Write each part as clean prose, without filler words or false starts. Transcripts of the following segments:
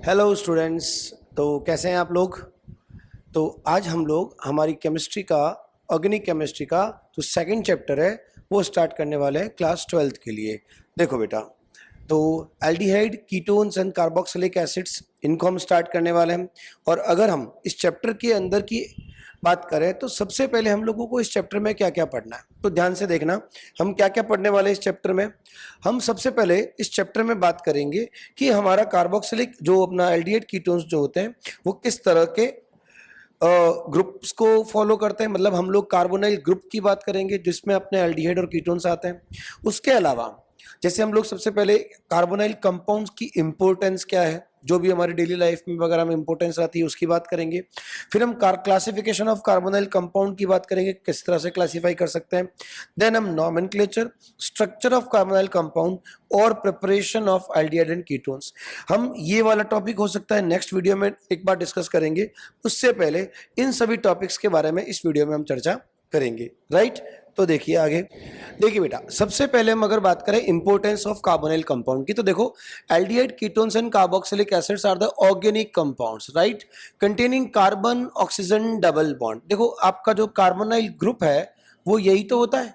Hello students. तो कैसे हैं आप लोग। तो आज हम लोग हमारी केमिस्ट्री का ऑर्गेनिक केमिस्ट्री का जो सेकंड चैप्टर है वो स्टार्ट करने वाले हैं क्लास 12th के लिए। देखो बेटा, तो aldehyde ketones and carboxylic acids इनको हम स्टार्ट करने वाले हैं। और अगर हम इस चैप्टर के अंदर की बात करें तो सबसे पहले हम लोगों को इस चैप्टर में क्या क्या पढ़ना है, तो ध्यान से देखना हम क्या क्या पढ़ने वाले हैं इस चैप्टर में। हम सबसे पहले इस चैप्टर में बात करेंगे कि हमारा कार्बोक्सिलिक जो अपना एल्डिहाइड कीटोन्स जो होते हैं वो किस तरह के ग्रुप्स को फॉलो करते हैं। मतलब हम लोग कार्बोनाइल ग्रुप की बात करेंगे जिसमें अपने एल्डिहाइड और कीटोन्स आते हैं। उसके अलावा जैसे हम लोग सबसे पहले कार्बोनाइल कंपाउंड्स की इंपॉर्टेंस क्या है, जो भी हमारी डेली लाइफ में वगैरह में इंपॉर्टेंस आती है उसकी बात करेंगे। फिर हम क्लासिफिकेशन ऑफ कार्बोनाइल कंपाउंड की बात करेंगे, किस तरह से क्लासिफाई कर सकते हैं। देन हम nomenclature, structure of carbonyl compound और preparation of aldehyde and ketones. हम ये वाला टॉपिक हो सकता है नेक्स्ट वीडियो में एक बार डिस्कस करेंगे। उससे पहले इन सभी टॉपिक्स के बारे में इस वीडियो में हम चर्चा करेंगे, राइट। तो देखिए आगे, देखिए बेटा, सबसे पहले हम अगर बात करें इंपॉर्टेंस ऑफ कार्बोनाइल कंपाउंड की, तो देखो aldehyde ketones and carboxylic acids are the organic compounds, right, containing carbon oxygen double bond. देखो आपका जो कार्बोनाइल ग्रुप है वो यही तो होता है,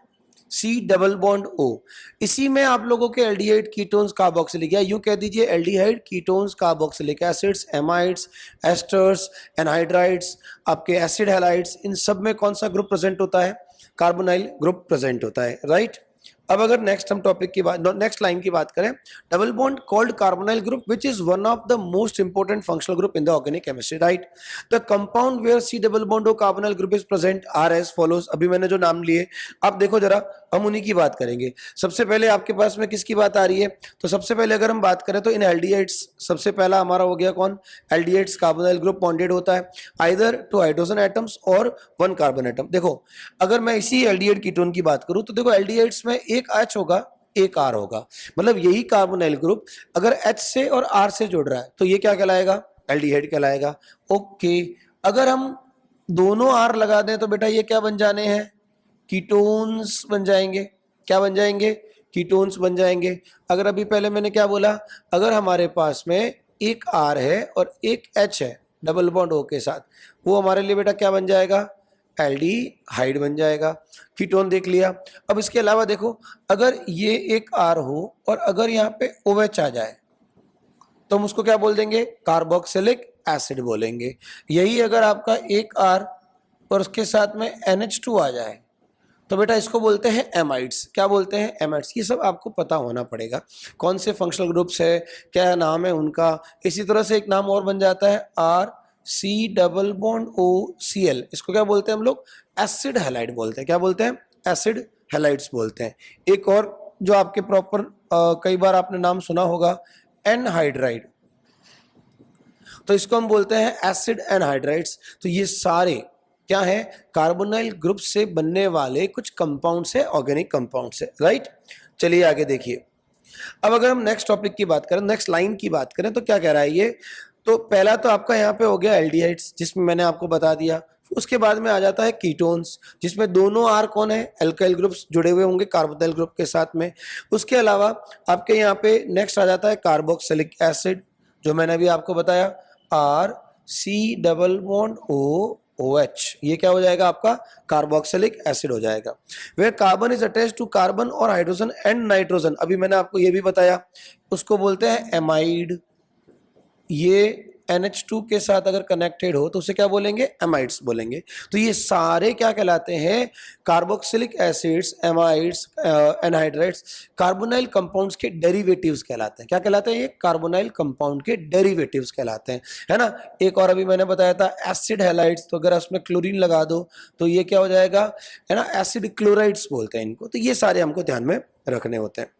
सी डबल बॉन्ड ओ। इसी में आप लोगों के एल्डिहाइड कीटोन्स कार्बोक्सिलिक, या यूं कह दीजिए aldehyde ketones carboxylic acids, amides, asters, anhydrides, आपके एसिड हैलाइड्स, इन सब में कौन सा ग्रुप प्रेजेंट होता है, कार्बोनाइल ग्रुप प्रेजेंट होता है, राइट। अब अगर नेक्स्ट हम टॉपिक की बात, नेक्स्ट लाइन की बात करें, double bond called carbonyl group which is one of the most important functional group in the organic chemistry, right. The compound where C double bond और carbonyl group is present are as follows. अभी मैंने जो नाम लिए आप देखो जरा, हम उन्हीं की बात करेंगे। सबसे पहले आपके पास में किसकी बात आ रही है, तो सबसे पहले अगर हम बात करें तो इन एल्डिहाइड्स, सबसे पहला हमारा हो गया कौन, एल्डिहाइड्स कार्बोनाइल ग्रुप बॉन्डेड होता है आइदर टू हाइड्रोजन एटम्स और वन कार्बन एटम। देखो अगर मैं इसी एल्डिहाइड कीटोन की बात करूं तो देखो एल्डिहाइड्स में एक H होगा एक R होगा, मतलब यही कार्बोनाइल ग्रुप अगर H से और R से जुड़ रहा है तो ये क्या कहलाएगा, एल्डिहाइड कहलाएगा। ओके, अगर हम दोनों R लगा दें तो बेटा ये क्या बन जाने हैं, कीटोन्स बन जाएंगे। क्या बन जाएंगे, कीटोन्स बन जाएंगे। अगर अभी पहले मैंने क्या बोला, अगर हमारे पास में एक R है और एक H है डबल बॉन्ड O के साथ, वो हमारे लिए बेटा क्या बन जाएगा, एल्डिहाइड बन जाएगा। कीटोन देख लिया। अब इसके अलावा देखो अगर ये एक R हो और अगर यहाँ पे OH आ जाए तो हम उसको क्या बोल देंगे, कार्बोक्सिलिक एसिड बोलेंगे। यही अगर आपका एक R और उसके साथ में NH2 आ जाए तो बेटा इसको बोलते हैं एमाइड्स। क्या बोलते हैं, एमाइड्स। ये सब आपको पता होना पड़ेगा, कौन से फंक्शनल ग्रुप्स है, क्या नाम है उनका। इसी तरह से एक नाम और बन जाता है R C double bond O C L, इसको क्या बोलते हैं हम लोग, एसिड हैलाइड बोलते हैं। क्या बोलते हैं, एसिड हैलाइड्स बोलते हैं। एक और जो आपके प्रॉपर कई बार आपने नाम सुना होगा, एनहाइड्राइड, तो इसको हम बोलते हैं एसिड एनहाइड्राइड्स। तो ये सारे क्या है, कार्बोनाइल ग्रुप से बनने वाले कुछ कंपाउंड्स है, ऑर्गेनिक कंपाउंड्स है, राइट। चलिए आगे देखिए। अब अगर हम नेक्स्ट टॉपिक की बात करें, नेक्स्ट लाइन की बात करें तो क्या कह रहा है ये, तो पहला तो आपका यहाँ पे हो गया एल्डिहाइड्स जिसमें मैंने आपको बता दिया। उसके बाद में आ जाता है कीटोन्स जिसमें दोनों आर कौन है, एल्काइल ग्रुप्स जुड़े हुए होंगे कार्बोनाइल ग्रुप के साथ में। उसके अलावा आपके यहाँ पे नेक्स्ट आ जाता है कार्बोक्सिलिक एसिड, जो मैंने अभी आपको बताया R C double bond O OH, ये क्या हो जाएगा आपका, कार्बोक्सिलिक एसिड हो जाएगा। वे carbon is attach to carbon और हाइड्रोजन एंड नाइट्रोजन, अभी मैंने आपको ये भी बताया, उसको बोलते हैं एमाइड। ये NH2 के साथ अगर कनेक्टेड हो तो उसे क्या बोलेंगे, एमाइड्स बोलेंगे। तो ये सारे क्या कहलाते हैं, carboxylic acids, amides, anhydrides, carbonyl compounds के डेरिवेटिव्स कहलाते हैं। क्या कहलाते हैं ये, कार्बोनाइल कंपाउंड के डेरिवेटिव्स कहलाते हैं, है ना। एक और अभी मैंने बताया था एसिड हैलाइड्स, तो अगर उसमें क्लोरीन लगा दो तो ये क्या हो जाएगा, है ना, एसिड क्लोराइड्स बोलते हैं इनको। तो ये सारे हमको ध्यान में रखने होते हैं।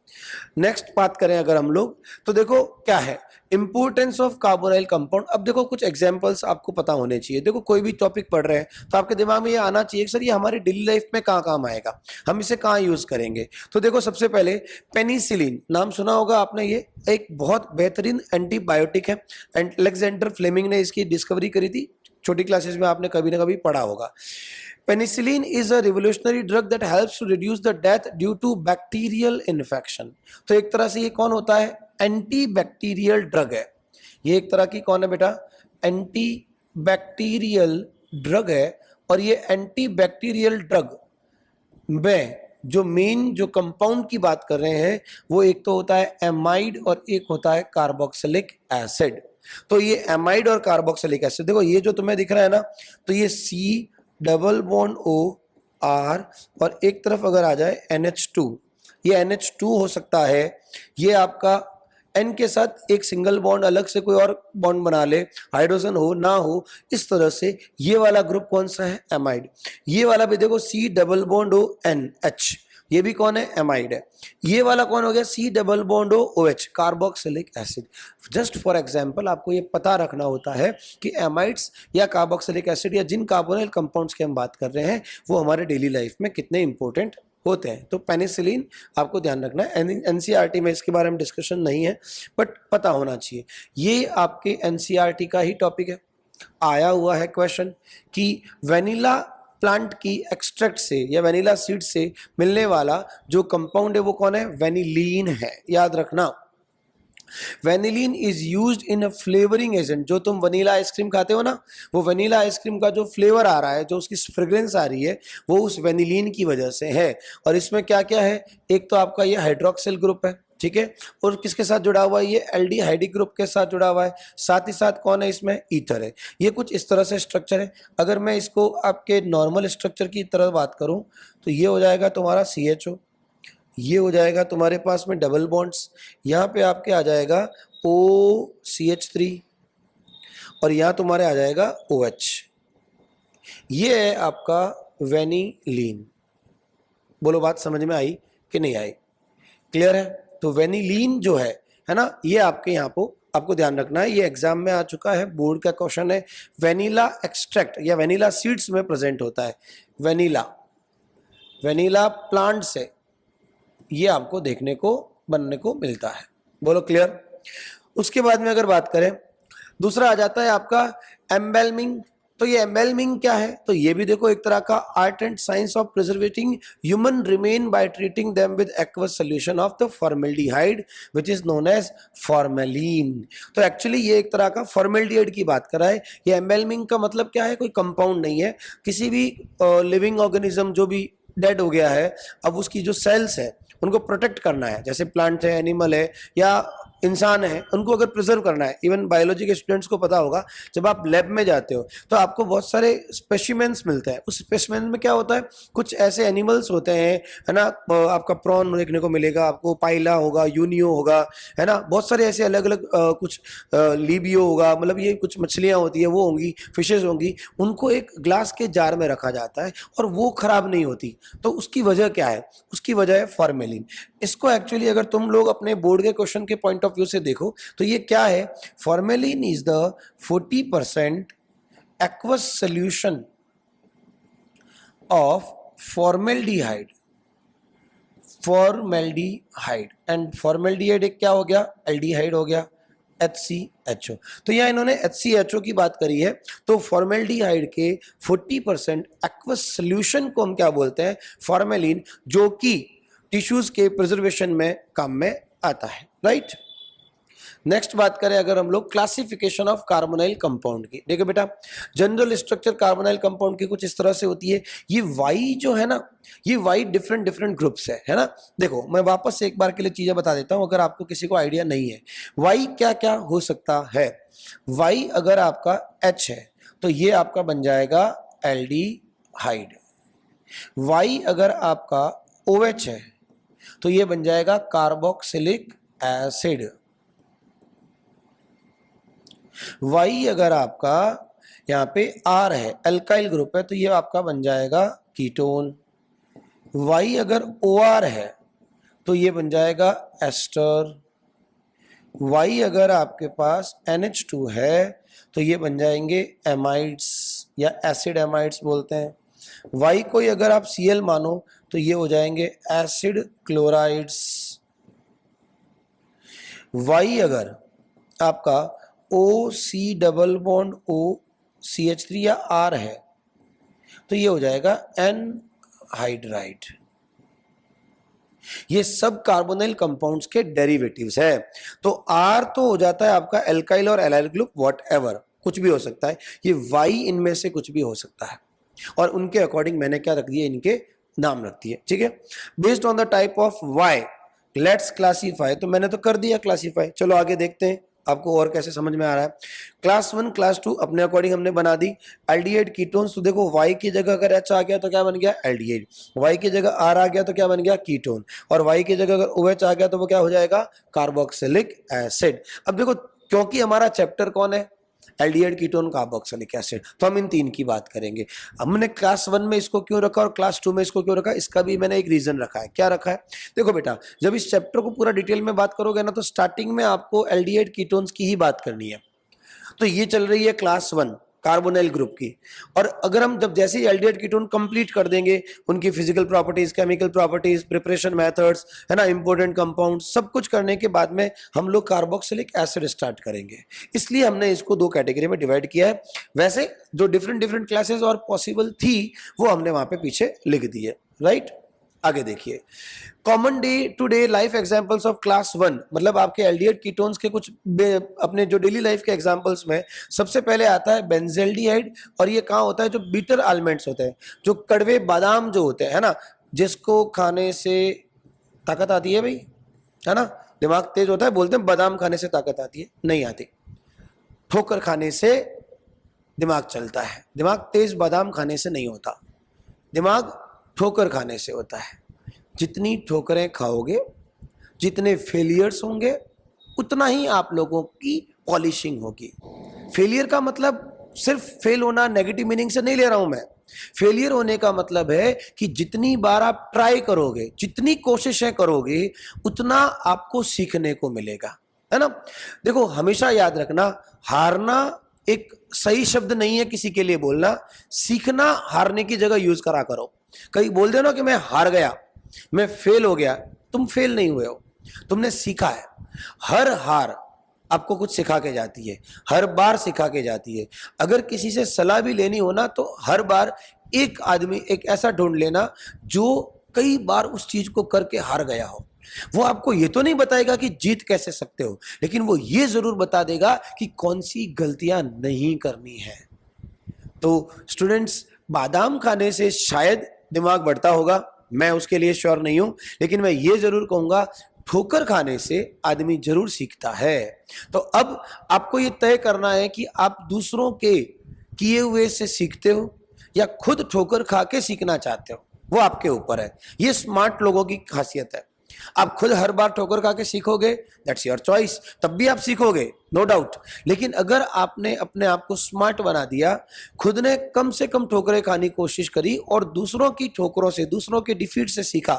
नेक्स्ट बात करें अगर हम लोग, तो देखो क्या है इंपॉर्टेंस ऑफ कार्बोनाइल कंपाउंड। अब देखो कुछ एग्जांपल्स आपको पता होने चाहिए। देखो कोई भी टॉपिक पढ़ रहे हैं तो आपके दिमाग में ये आना चाहिए कि सर ये हमारी डेली लाइफ में कहाँ काम आएगा, हम इसे कहाँ यूज करेंगे। तो देखो सबसे पहले पेनिसिलिन, नाम सुना होगा आपने, ये एक बहुत बेहतरीन एंटीबायोटिक है। एंड अलेक्जेंडर फ्लेमिंग ने इसकी डिस्कवरी करी थी, छोटी क्लासेस में आपने कभी ना कभी पढ़ा होगा। Penicillin is a revolutionary drug that helps to reduce the death due to bacterial infection. तो एक तरह से ये कौन होता है, एंटी बैक्टीरियल ड्रग है। ये एक तरह की कौन है बेटा, एंटी बैक्टीरियल ड्रग है। और ये एंटी बैक्टीरियल ड्रग में जो मेन जो कंपाउंड की बात कर रहे हैं वो एक तो होता है एमाइड और एक होता है कार्बोक्सिलिक एसिड। तो ये एमाइड और कार्बोक्सिलिक एसिड, देखो ये जो तुम्हें दिख रहा है ना, तो ये C double bond O R और एक तरफ अगर आ जाए NH2, ये NH2 हो सकता है, ये आपका N के साथ एक सिंगल बॉन्ड अलग से कोई और बॉन्ड बना ले, हाइड्रोजन हो ना हो, इस तरह से ये वाला ग्रुप कौन सा है, एमाइड। ये वाला भी देखो C double bond O N H, ये भी कौन है, एमाइड है। ये वाला कौन हो गया, C double bond O OH, carboxylic acid. Just for example आपको ये पता रखना होता है कि एमाइड्स या कार्बोक्सिलिक एसिड या जिन कार्बोनिल कंपाउंड्स की हम बात कर रहे हैं वो हमारे डेली लाइफ में कितने इंपॉर्टेंट होते हैं। तो पेनिसिलिन आपको ध्यान रखना है, एनसीईआरटी में इसके बारे में डिस्कशन नहीं है बट पता होना चाहिए। ये आपके एनसीईआरटी का ही टॉपिक है, आया हुआ है क्वेश्चन कि वेनिला प्लांट की एक्सट्रैक्ट से या वेनिला सीड से मिलने वाला जो कंपाउंड है वो कौन है, वेनिलीन है। याद रखना, vanillin is used in a flavouring agent. जो तुम वनीला आइसक्रीम खाते हो ना, वो वनीला आइसक्रीम का जो फ्लेवर आ रहा है, जो उसकी फ्रेग्रेंस आ रही है, वो उस वेनिलीन की वजह से है। और इसमें क्या क्या है, एक तो आपका ये हाइड्रोक्सिल ग्रुप है, ठीक है, और किसके साथ जुड़ा हुआ है, ये एल्डिहाइडिक ग्रुप के साथ जुड़ा हुआ है। साथ ही साथ कौन है इसमें, ईथर है। ये कुछ इस तरह से स्ट्रक्चर है। अगर मैं इसको आपके नॉर्मल स्ट्रक्चर की तरह बात करूं तो ये हो जाएगा तुम्हारा CHO, ये हो जाएगा तुम्हारे पास में डबल बॉन्ड्स, यहाँ पे आपके आ जाएगा OCH3 और यहाँ तुम्हारे आ जाएगा OH। ये है आपका वेनिलीन। बोलो बात समझ में आई कि नहीं आई, क्लियर है। तो वेनिलीन जो है ना, ये आपके यहाँ पे आपको ध्यान रखना है, ये एग्जाम में आ चुका है, बोर्ड का क्वेश्चन है। वेनिला एक्सट्रैक्ट या वेनिला सीड्स में प्रेजेंट होता है, वेनिला प्लांट से ये आपको देखने को बनने को मिलता है। बोलो क्लियर। उसके बाद में अगर बात करें, दूसरा आ जाता है आपका एम्बेलमिंग। तो ये एम्बेलमिंग क्या है, तो ये भी देखो एक तरह का art and science of preserving human remain by treating them with aqueous solution of the formaldehyde which is known as formalin. तो एक्चुअली ये एक तरह का फॉर्मेल्डिहाइड की बात कर रहा है। ये एम्बेलमिंग का मतलब क्या है, कोई कंपाउंड नहीं है, किसी भी लिविंग ऑर्गेनिज्म जो भी डेड हो गया है, अब उसकी जो सेल्स है उनको प्रोटेक्ट करना है, जैसे प्लांट है, एनिमल है या इंसान है, उनको अगर प्रिजर्व करना है। इवन बायोलॉजी के स्टूडेंट्स को पता होगा, जब आप लैब में जाते हो तो आपको बहुत सारे स्पेसिमेंस मिलते हैं। उस स्पेसिमेन में क्या होता है, कुछ ऐसे एनिमल्स होते हैं, है ना, आपका प्रॉन देखने को मिलेगा, आपको पाइला होगा, यूनियो होगा, है ना, बहुत सारे ऐसे अलग अलग कुछ लीबियो होगा, मतलब ये कुछ मछलियाँ होती है, वो होंगी, फिशेज होंगी, उनको एक ग्लास के जार में रखा जाता है और वो खराब नहीं होती। तो उसकी वजह क्या है, उसकी वजह है फॉर्मेलिन। इसको एक्चुअली अगर तुम लोग अपने बोर्ड के क्वेश्चन के पॉइंट ऑफ व्यू से देखो तो ये क्या है, formalin is the 40% aqueous solution of formaldehyde and formaldehyde एक क्या हो गया, एल्डिहाइड हो गया, HCHO। तो यहाँ इन्होंने HCHO की बात करी है। तो फॉर्मेल्डिहाइड के 40% एक्वस सॉल्यूशन को हम क्या बोलते हैं, फॉर्मेलिन, जो कि टिश्यूज के प्रिजर्वेशन में काम में आता है, राइट। नेक्स्ट बात करें अगर हम लोग क्लासिफिकेशन ऑफ कार्बोनाइल कंपाउंड की, देखो बेटा जनरल स्ट्रक्चर कार्बोनाइल कंपाउंड की कुछ इस तरह से होती है। ये वाई जो है ना, ये वाई डिफरेंट डिफरेंट ग्रुप्स है ना। देखो मैं वापस से एक बार के लिए चीजें बता देता हूं अगर आपको किसी को आइडिया नहीं है। वाई क्या क्या हो सकता है, वाई अगर आपका H है तो ये आपका बन जाएगा एल्डिहाइड। वाई अगर आपका OH है तो ये बन जाएगा कार्बोक्सिलिक एसिड। वाई अगर आपका यहाँ पे R है, अल्काइल ग्रुप है, तो ये आपका बन जाएगा कीटोन। वाई अगर OR है तो ये बन जाएगा एस्टर। वाई अगर आपके पास NH2 है तो ये बन जाएंगे एमाइड्स या एसिड एमाइड्स बोलते हैं। वाई को अगर आप Cl मानो तो ये हो जाएंगे एसिड क्लोराइड्स। वाई अगर आपका OC डबल बॉन्ड OCH3 या R है तो ये हो जाएगा एनहाइड्राइड। ये सब कार्बोनिल कंपाउंड्स के डेरिवेटिव्स है। तो R तो हो जाता है आपका एल्काइल और एलाइल ग्रुप, वॉट एवर, कुछ भी हो सकता है। ये Y इनमें से कुछ भी हो सकता है, और उनके अकॉर्डिंग मैंने क्या रख दिया, इनके नाम रख दिए, ठीक है। Based on the type of Y let's classify, तो मैंने तो कर दिया क्लासीफाई। चलो आगे देखते हैं आपको और कैसे समझ में आ रहा है। क्लास 1 क्लास 2 अपने अकॉर्डिंग हमने बना दी। एल्डिहाइड कीटोन्स, तो देखो Y की जगह अगर H आ गया तो क्या बन गया, एल्डिहाइड। Y की जगह R आ गया तो क्या बन गया, कीटोन। और Y की जगह अगर OH आ गया तो वो क्या हो जाएगा, कार्बोक्सिलिक एसिड। अब देखो, क्योंकि हमारा चैप्टर कौन है, एल्डिहाइड कीटोन कार्बोक्सिलिक एसिड, तो हम इन तीन की बात करेंगे। हमने क्लास 1 में इसको क्यों रखा और क्लास 2 में इसको क्यों रखा, इसका भी मैंने एक रीजन रखा है। क्या रखा है, देखो बेटा, जब इस चैप्टर को पूरा डिटेल में बात करोगे ना, तो स्टार्टिंग में आपको एल्डिहाइड कीटोन्स की ही बात करनी है। तो ये चल रही है क्लास 1 कार्बोनिल ग्रुप की, और अगर हम जब जैसे ही एल्डिहाइड कीटोन कंप्लीट कर देंगे, उनकी physical properties, chemical properties, preparation methods, है ना, इंपॉर्टेंट कंपाउंड, सब कुछ करने के बाद में हम लोग कार्बोक्सिलिक एसिड स्टार्ट करेंगे। इसलिए हमने इसको दो कैटेगरी में डिवाइड किया है। वैसे जो डिफरेंट डिफरेंट क्लासेस और पॉसिबल थी वो हमने वहां पे पीछे लिख दी है, राइट। आगे देखिए, common day to day life examples of class 1, मतलब आपके एल्डिहाइड कीटोन्स के कुछ अपने जो डेली लाइफ के एग्जांपल्स में सबसे पहले आता है बेंजेल्डिहाइड। और ये कहाँ होता है, जो बीटर आलमंड्स होते हैं, जो कड़वे बादाम जो होते हैं, है ना, जिसको खाने से ताकत आती है भाई, है ना, दिमाग तेज होता है, बोलते हैं बादाम खाने से ताकत आती है, नहीं आती। ठोकर खाने से दिमाग चलता है, दिमाग तेज बादाम खाने से नहीं होता, दिमाग ठोकर खाने से होता है। जितनी ठोकरें खाओगे, जितने फेलियर्स होंगे, उतना ही आप लोगों की पॉलिशिंग होगी। फेलियर का मतलब सिर्फ फेल होना, नेगेटिव मीनिंग से नहीं ले रहा हूं मैं। फेलियर होने का मतलब है कि जितनी बार आप ट्राई करोगे, जितनी कोशिशें करोगे, उतना आपको सीखने को मिलेगा, है ना। देखो, हमेशा याद रखना, हारना एक सही शब्द नहीं है किसी के लिए बोलना। सीखना हारने की जगह यूज करा करो। कहीं बोल देना कि मैं हार गया, मैं फेल हो गया, तुम फेल नहीं हुए हो, तुमने सीखा है। हर हार आपको कुछ सिखा के जाती है, हर बार सिखा के जाती है। अगर किसी से सलाह भी लेनी हो ना, तो हर बार एक आदमी एक ऐसा ढूंढ लेना जो कई बार उस चीज को करके हार गया हो। वो आपको ये तो नहीं बताएगा कि जीत कैसे सकते हो, लेकिन वो ये जरूर बता देगा कि कौन सी गलतियां नहीं करनी है। तो स्टूडेंट्स, बादाम खाने से शायद दिमाग बढ़ता होगा, मैं उसके लिए श्योर नहीं हूं, लेकिन मैं ये जरूर कहूंगा, ठोकर खाने से आदमी जरूर सीखता है। तो अब आपको ये तय करना है कि आप दूसरों के किए हुए से सीखते हो या खुद ठोकर खा के सीखना चाहते हो, वो आपके ऊपर है। ये स्मार्ट लोगों की खासियत है। आप खुद हर बार ठोकर खा के सीखोगे, दैट्स योर चॉइस, तब भी आप सीखोगे, नो डाउट। लेकिन अगर आपने अपने आप को स्मार्ट बना दिया, खुद ने कम से कम ठोकरें खाने की कोशिश करी और दूसरों की ठोकरों से, दूसरों के डिफीट से सीखा,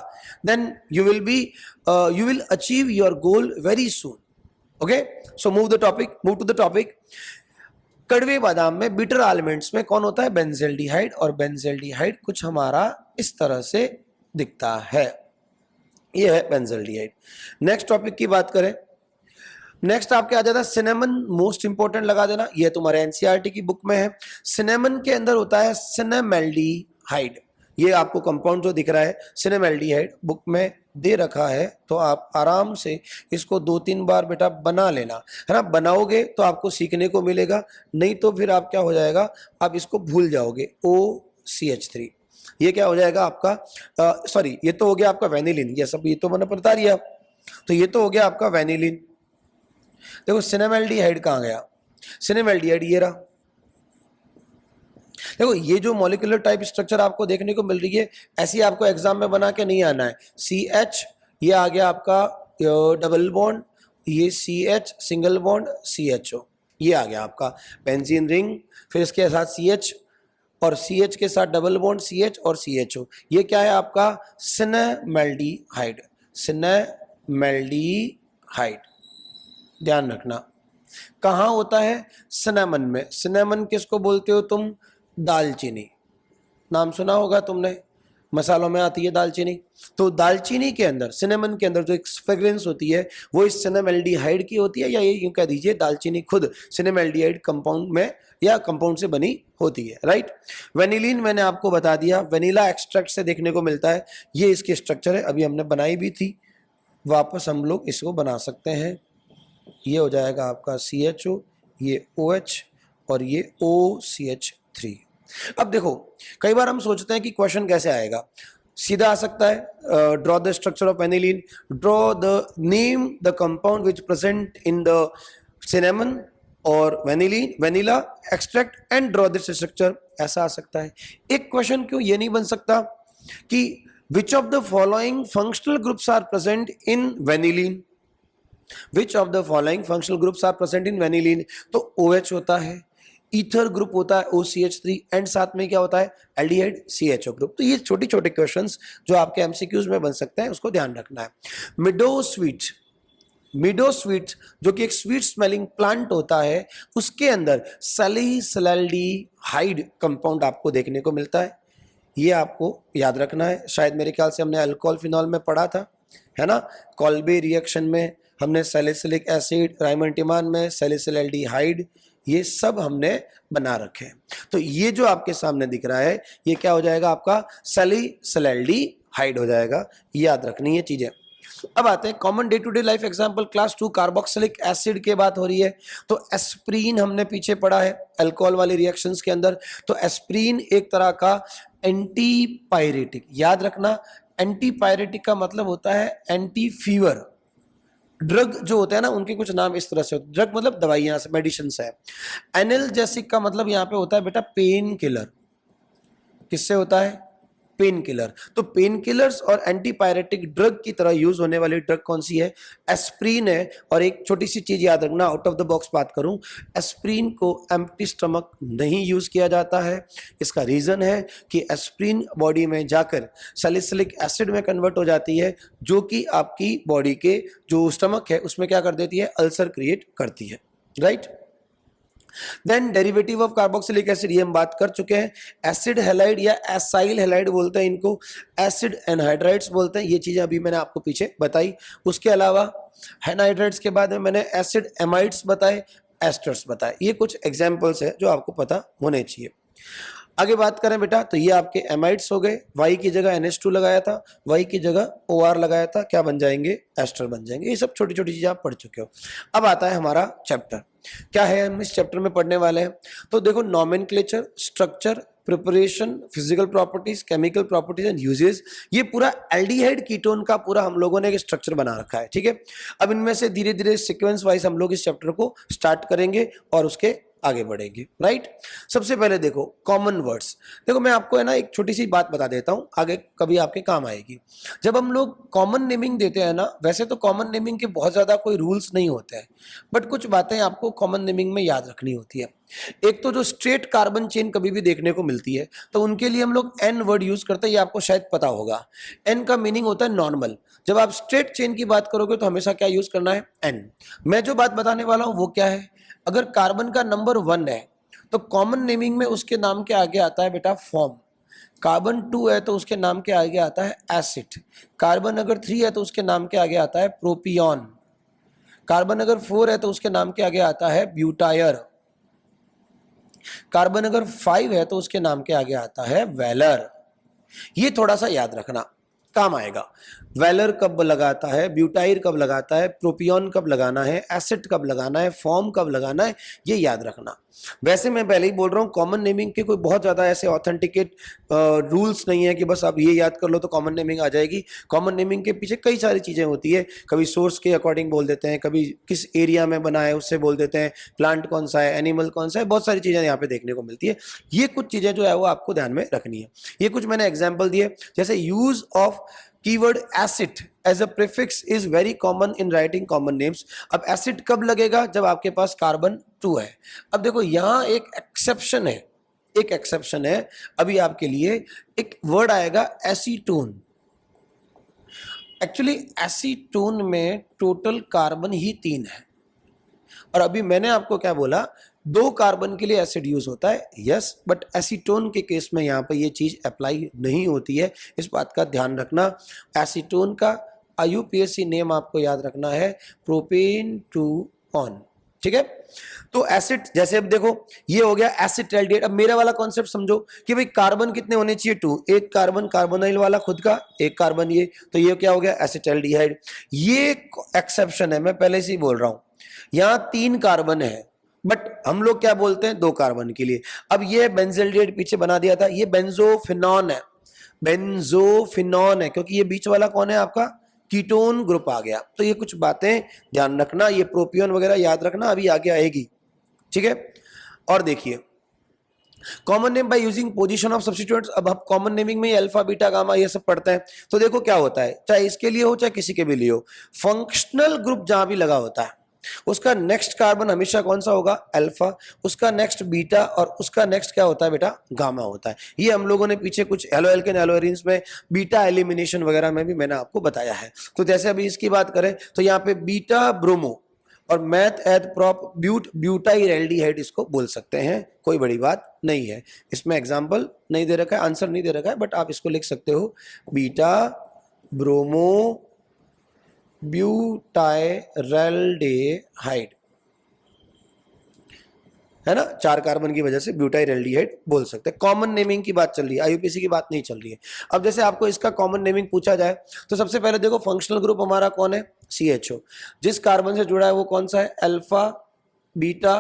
then you will achieve your goal very soon. Okay, so move to the topic. कड़वे बादाम में, बिटर आलमंड्स में कौन होता है, बेंजेल्डिहाइड। और बेंजेल्डिहाइड कुछ हमारा इस तरह से दिखता है, ये है बेंजेल्डिहाइड। नेक्स्ट टॉपिक की बात करें, नेक्स्ट आपके आ जाता है सिनेमन। मोस्ट इंपोर्टेंट लगा देना, ये तुम्हारे एनसीईआरटी की बुक में है। सिनेमन के अंदर होता है सिनेमेल्डिहाइड। ये आपको कंपाउंड जो दिख रहा है सिनेमेल्डिहाइड बुक में दे रखा है, तो आप आराम से इसको 2-3 बार बेटा बना लेना, है ना। बनाओगे तो आपको सीखने को मिलेगा, नहीं तो फिर आप क्या हो जाएगा, आप इसको भूल जाओगे। OCH3, ये क्या हो जाएगा आपका, सॉरी, ये तो हो गया आपका वेनिलिन, ये सब ये तो मैंने बता दिया। तो ये तो हो गया आपका वेनिलिन। देखो सिनेमेल्डिहाइड कहाँ गया, सिनेमेल्डिहाइड ये रहा। देखो, ये जो मॉलिक्यूलर टाइप स्ट्रक्चर आपको देखने को मिल रही है, ऐसी आपको एग्जाम में बना के नहीं आना है। CH, ये आ गया आपका डबल बॉन्ड, ये CH सिंगल बॉन्ड, CHO, ये आ गया आपका बेंजीन रिंग, फिर इसके साथ CH और CH के साथ डबल बॉन्ड CH और CHO। ये क्या है आपका, सिनेमेल्डिहाइड, सिनेमेल्डिहाइड। ध्यान रखना कहाँ होता है, सिनेमन में। सिनेमन किसको बोलते हो तुम, दालचीनी, नाम सुना होगा तुमने। मसालों में आती है दालचीनी। तो दालचीनी के अंदर, सिनेमन के अंदर जो एक फ्रेग्रेंस होती है वो इस सिनेमल्डिहाइड की होती है, या ये यूं कह दीजिए दालचीनी खुद सिनेमल्डिहाइड कंपाउंड में या कंपाउंड से बनी होती है, राइट। वेनिलीन मैंने आपको बता दिया, वेनिला एक्सट्रैक्ट से देखने को मिलता है। ये इसकी स्ट्रक्चर है, अभी हमने बनाई भी थी, वापस हम लोग इसको बना सकते हैं। ये हो जाएगा आपका CHO, ये OH और ये OCH3। अब देखो, कई बार हम सोचते हैं कि क्वेश्चन कैसे आएगा, सीधा आ सकता है, draw the structure of aniline, draw the name the compound which present in the cinnamon और vanillin vanilla extract and draw this structure, ऐसा आ सकता है। एक क्वेश्चन क्यों ये नहीं बन सकता कि which of the following functional groups are present in vanillin, which of the following functional groups are present in vanillin, तो OH होता है, ईथर ग्रुप होता है OCH3 एंड साथ में क्या होता है एल्डिहाइड CHO ग्रुप। तो ये छोटे छोटे क्वेश्चंस जो आपके MCQs में बन सकते हैं, उसको ध्यान रखना है। मिडो स्वीट जो कि एक स्वीट स्मेलिंग प्लांट होता है, उसके अंदर सैलिसिलैल्डिहाइड कंपाउंड आपको देखने को मिलता है, ये आपको याद रखना है। शायद मेरे ख्याल से हमने अल्कोहल फिनॉल में पढ़ा था, है ना। कॉल्बे रिएक्शन में हमने सैलिसिलिक एसिड, राइमंटिमान में सैलिसिलैल्डिहाइड, ये सब हमने बना रखे हैं। तो ये जो आपके सामने दिख रहा है ये क्या हो जाएगा, आपका सैलिसिलैल्डिहाइड हो जाएगा, याद रखनी है चीजें। अब आते हैं common day to day life example, class 2 carboxylic acid की बात हो रही है। तो एस्प्रीन हमने पीछे पढ़ा है अल्कोहल वाली रिएक्शंस के अंदर। तो एस्प्रीन एक तरह का एंटीपायरेटिक, याद रखना, एंटीपायरेटिक का मतलब होता है एंटी फीवर। ड्रग जो होते हैं ना, उनके कुछ नाम इस तरह से होते हैं, ड्रग मतलब दवाइयां से, मेडिसिन है। एनाल्जेसिक का मतलब यहाँ पे होता है बेटा पेन किलर, किससे होता है, पेन किलर। तो पेन किलर्स और एंटीपायरेटिक ड्रग की तरह यूज होने वाली ड्रग कौन सी है, एस्प्रीन है। और एक छोटी सी चीज याद रखना, आउट ऑफ द बॉक्स बात करूं, एस्प्रीन को एम्प्टी स्टमक नहीं यूज किया जाता है। इसका रीजन है कि एस्प्रीन बॉडी में जाकर सैलिसिलिक एसिड में कन्वर्ट हो जाती है, जो कि आपकी बॉडी के जो स्टमक है उसमें क्या कर देती है, अल्सर क्रिएट करती है, right. Then derivative of carboxylic acid, ये हम बात कर चुके हैं। एसिड हैलाइड या एसाइल हैलाइड बोलते हैं इनको, एसिड एनहाइड्राइड्स बोलते हैं, ये चीजें अभी मैंने आपको पीछे बताई। उसके अलावा एनहाइड्राइड्स के बाद में मैंने एसिड एमाइड्स बताए, एस्टर्स बताए। ये कुछ एग्जांपल्स है जो आपको पता होने चाहिए। आगे बात करें बेटा, तो ये आपके एमाइड्स हो गए, Y की जगह NH2 लगाया था, Y की जगह OR लगाया था, क्या बन जाएंगे, एस्टर बन जाएंगे। ये सब छोटी छोटी चीजें आप पढ़ चुके हो। अब आता है हमारा चैप्टर, क्या है हम इस चैप्टर में पढ़ने वाले हैं। तो देखो, nomenclature, structure, preparation, physical properties, chemical properties and uses, ये पूरा एल्डिहाइड कीटोन का पूरा हम लोगों ने एक स्ट्रक्चर बना रखा है, ठीक है। अब इनमें से धीरे धीरे सीक्वेंस वाइज हम लोग इस चैप्टर को स्टार्ट करेंगे और उसके आगे बढ़ेंगे, राइट। सबसे पहले देखो कॉमन वर्ड्स। देखो मैं आपको है ना एक छोटी सी बात बता देता हूं, आगे कभी आपके काम आएगी। जब हम लोग कॉमन नेमिंग देते हैं ना, वैसे तो कॉमन नेमिंग के बहुत ज्यादा कोई रूल्स नहीं होते हैं, बट कुछ बातें आपको कॉमन नेमिंग में याद रखनी होती है। एक तो जो स्ट्रेट कार्बन चेन कभी भी देखने को मिलती है, तो उनके लिए हम लोग N वर्ड यूज करते हैं, ये आपको शायद पता होगा। N का मीनिंग होता है नॉर्मल। जब आप स्ट्रेट चेन की बात करोगे तो हमेशा क्या यूज करना है, N। मैं जो बात बताने वाला हूं वो क्या है, अगर कार्बन का नंबर 1 है तो कॉमन नेमिंग में उसके नाम के आगे आता है बेटा फॉर्म। कार्बन 2 है तो उसके नाम के आगे आता है एसिड। कार्बन अगर 3 है तो उसके नाम के आगे आता है प्रोपियन। कार्बन अगर 4 है तो उसके नाम के आगे आता है ब्यूटायर। कार्बन अगर 5 है तो उसके नाम के आगे आता है वेलर। ये थोड़ा सा याद रखना, काम आएगा। वेलर कब लगाता है, ब्यूटाइर कब लगाता है, प्रोपियन कब लगाना है, एसिड कब लगाना है, फॉर्म कब लगाना है, ये याद रखना। वैसे मैं पहले ही बोल रहा हूँ, कॉमन नेमिंग के कोई बहुत ज्यादा ऐसे ऑथेंटिकेट रूल्स नहीं है कि बस आप ये याद कर लो तो कॉमन नेमिंग आ जाएगी। कॉमन नेमिंग के पीछे कई सारी चीजें होती है, कभी सोर्स के अकॉर्डिंग बोल देते हैं, कभी किस एरिया में बना है उससे बोल देते हैं, प्लांट कौन सा है, एनिमल कौन सा है, बहुत सारी चीजें यहाँ पे देखने को मिलती है। ये कुछ चीजें जो है वो आपको ध्यान में रखनी है। ये कुछ मैंने एग्जाम्पल दिए, जैसे use of keyword acid as a prefix is very common in writing common names. अब एसिड कब लगेगा, जब आपके पास कार्बन 2 है। अब देखो यहां एक एक्सेप्शन है, एक एक्सेप्शन है अभी आपके लिए, एक वर्ड आएगा एसीटोन। एक्चुअली एसीटोन में टोटल कार्बन ही 3 है, और अभी मैंने आपको क्या बोला, 2 कार्बन के लिए एसिड यूज होता है, यस, बट एसीटोन के केस में यहाँ पे ये चीज अप्लाई नहीं होती है, इस बात का ध्यान रखना। एसीटोन का IUPAC नेम आपको याद रखना है, प्रोपेन टू ऑन, ठीक है। तो एसिड, जैसे अब देखो ये हो गया एसिटाल्डिहाइड। अब मेरा वाला कॉन्सेप्ट समझो कि भाई कार्बन कितने होने चाहिए, 2, एक कार्बन कार्बोनाइल वाला खुद का, एक कार्बन ये, तो ये क्या हो गया एसिटाल्डिहाइड। ये एक्सेप्शन है, मैं पहले से ही बोल रहा हूं, यहां 3 कार्बन है बट हम लोग क्या बोलते हैं 2 कार्बन के लिए। अब ये बेंजल्डिहाइड पीछे बना दिया था, ये बेंजोफिनॉन है, बेंजोफिनॉन है, क्योंकि ये बीच वाला कौन है आपका कीटोन ग्रुप आ गया। तो ये कुछ बातें ध्यान रखना, ये प्रोपियोन वगैरह याद रखना, अभी आगे आएगी, ठीक है। और देखिए common name by using position of substituents. अब हम कॉमन नेमिंग में अल्फा बीटा गामा ये सब पढ़ते हैं, तो देखो क्या होता है, चाहे इसके लिए हो चाहे किसी के भी लिए हो, फंक्शनल ग्रुप जहां भी लगा होता है उसका नेक्स्ट कार्बन हमेशा कौन सा होगा, अल्फा, उसका नेक्स्ट बीटा, और उसका नेक्स्ट क्या होता है बेटा, गामा होता है। ये हम लोगों ने पीछे कुछ एलोएल्केन एलोएरिन्स में बीटा एलिमिनेशन वगैरह में भी मैंने आपको बताया है। तो जैसे अभी इसकी बात करें तो यहाँ पे बीटा ब्रोमो और मैथ एथ प्रॉप ब्यूटाइल एल्डिहाइड इसको बोल सकते हैं, कोई बड़ी बात नहीं है। इसमें एग्जाम्पल नहीं दे रखा है, आंसर नहीं दे रखा है, बट आप इसको लिख सकते हो, बीटा ब्रोमो ब्यूटाइलडेहाइड, है ना, 4 कार्बन की वजह से ब्यूटाइलडेहाइड बोल सकते हैं। कॉमन नेमिंग की बात चल रही है, IUPAC की बात नहीं चल रही है। अब जैसे आपको इसका कॉमन नेमिंग पूछा जाए तो सबसे पहले देखो फंक्शनल ग्रुप हमारा कौन है, CHO। जिस कार्बन से जुड़ा है वो कौन सा है, अल्फा बीटा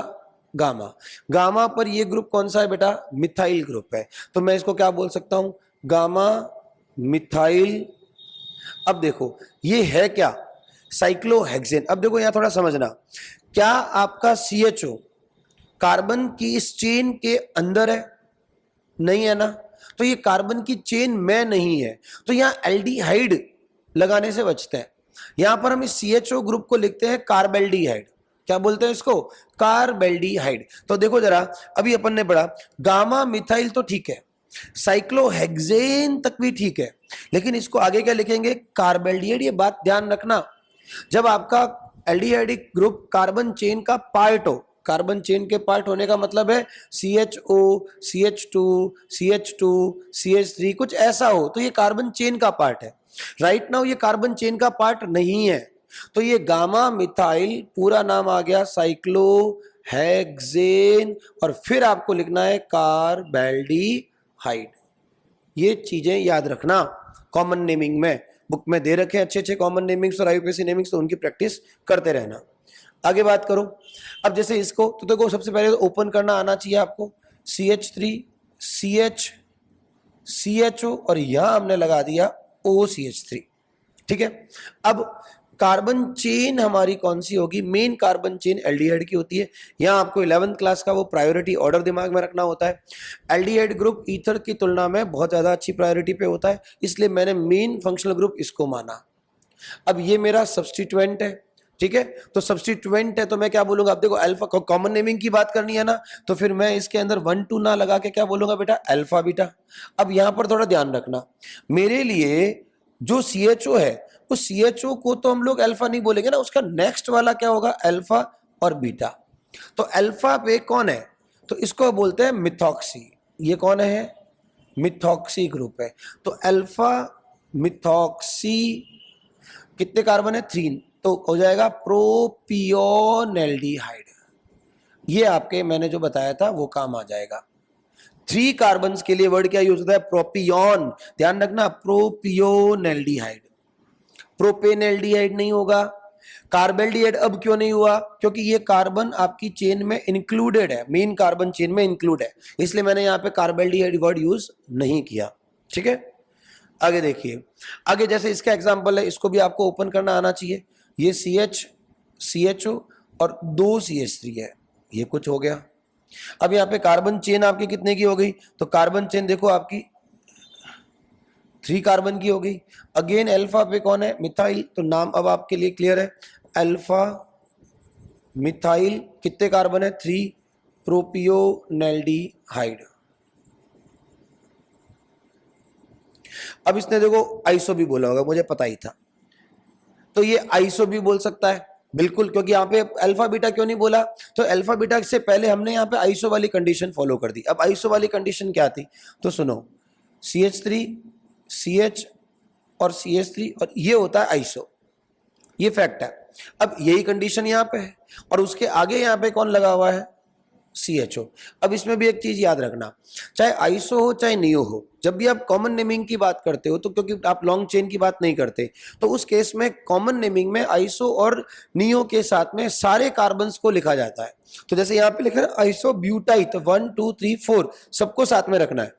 गामा। गामा पर ये ग्रुप कौन सा है बेटा, मिथाइल ग्रुप है, तो मैं इसको क्या बोल सकता हूं, गामा मिथाइल। अब देखो ये है क्या, साइक्लोहेक्सेन। अब देखो यहां थोड़ा समझना, क्या आपका CHO कार्बन की इस चेन के अंदर है, नहीं है ना, तो ये कार्बन की चेन में नहीं है, तो यहां एल्डिहाइड लगाने से बचते हैं। यहां पर हम इस CHO ग्रुप को लिखते हैं कार्बेल्डिहाइड, क्या बोलते हैं इसको, कार्बेल्डिहाइड। तो देखो जरा, अभी अपन ने पढ़ा गामा मिथाइल तो ठीक है, साइक्लोहेक्सेन तक भी ठीक है, लेकिन इसको आगे क्या लिखेंगे, कार्बेल्डिहाइड। ये बात ध्यान रखना, जब आपका एल्डिहाइडिक ग्रुप कार्बन चेन का पार्ट हो, कार्बन चेन के पार्ट होने का मतलब है CHO CH2 CH2 CH3 कुछ ऐसा हो, तो ये कार्बन चेन का पार्ट है। राइट नाउ ये कार्बन चेन का पार्ट नहीं है, तो ये गामा मिथाइल पूरा नाम आ गया साइक्लोहेक्सेन, और फिर आपको लिखना है कार्बेल्डिहाइड। ये चीजें याद रखना, कॉमन नेमिंग में बुक में दे रखे हैं अच्छे अच्छे कॉमन नेमिंग्स और IUPAC नेमिंग्स, तो उनकी प्रैक्टिस करते रहना। आगे बात करो, अब जैसे इसको, तो देखो सबसे पहले ओपन करना आना चाहिए आपको, CH3 CH CHO और यहां हमने लगा दिया OCH3, ठीक है। अब कार्बन चेन हमारी कौन सी होगी, मेन कार्बन चेन एल्डिहाइड की होती है। यहां आपको 11th क्लास का वो प्रायोरिटी ऑर्डर दिमाग में रखना होता है। एल्डिहाइड ग्रुप ईथर की तुलना में बहुत ज्यादा अच्छी प्रायोरिटी पे होता है, इसलिए मैंने मेन फंक्शनल ग्रुप इसको माना। अब ये मेरा सब्स्टिट्यूएंट है, ठीक है, तो सब्स्टिट्यूएंट है तो मैं क्या बोलूंगा, अब देखो अल्फा, कॉमन नेमिंग की बात करनी है ना, तो फिर मैं इसके अंदर 1 2 ना लगा के क्या बोलूंगा बेटा, अल्फा बीटा। अब यहां पर थोड़ा ध्यान रखना, मेरे लिए जो CHO है उस CHO को तो हम लोग अल्फा नहीं बोलेंगे ना, उसका नेक्स्ट वाला क्या होगा, अल्फा और बीटा। तो अल्फा पे कौन है, तो इसको बोलते हैं मिथॉक्सी। ये कौन है, मिथॉक्सी ग्रुप है। तो अल्फा मिथॉक्सी कितने कार्बन है, 3, तो हो जाएगा प्रोपियोनेल्डिहाइड। ये आपके मैंने जो बताया था वो काम आ जाएगा। 3 कार्बन के लिए वर्ड क्या यूज होता है, प्रोपियोन, ध्यान रखना, प्रोपियोनेल्डिहाइड। प्रोपेनेल्डिहाइड नहीं होगा। कार्बेल्डिहाइड अब क्यों नहीं हुआ, क्योंकि ये कार्बन आपकी चेन में इंक्लूडेड है, मेन कार्बन चेन में इंक्लूड है, इसलिए मैंने यहाँ पे कार्बेल्डिहाइड वर्ड यूज नहीं किया, ठीक है। आगे देखिए, आगे जैसे इसका एग्जांपल है, इसको भी आपको ओपन करना आना चाहिए। ये CHO और 2 CH3 है, ये कुछ हो गया। अब यहाँ पे कार्बन चेन आपकी कितने की हो गई, तो कार्बन चेन देखो आपकी 3 कार्बन की हो गई। अगेन अल्फा पे कौन है, मिथाइल, तो नाम अब आपके लिए क्लियर है, अल्फा मिथाइल। कितने कार्बन है, 3, प्रोपियोनेल्डिहाइड। अब इसने देखो आइसो भी बोला होगा, मुझे पता ही था, तो ये आइसो भी बोल सकता है, बिल्कुल, क्योंकि यहाँ पे अल्फा बीटा क्यों नहीं बोला, तो अल्फा बीटा से पहले हमने यहाँ पे आइसो वाली कंडीशन फॉलो कर दी। अब आइसो वाली कंडीशन क्या थी, तो सुनो, CH3 CH और CH3 और ये होता है आइसो, ये फैक्ट है। अब यही कंडीशन यहाँ पे है और उसके आगे यहाँ पे कौन लगा हुआ है, CHO। अब इसमें भी एक चीज याद रखना, चाहे आइसो हो चाहे नियो हो, जब भी आप कॉमन नेमिंग की बात करते हो तो क्योंकि आप लॉन्ग चेन की बात नहीं करते, तो उस केस में कॉमन नेमिंग में आइसो और नियो के साथ में सारे कार्बन्स को लिखा जाता है। तो जैसे यहाँ पे लिखा है आइसो ब्यूटाइल, तो 1 2 3 4 सबको साथ में रखना है,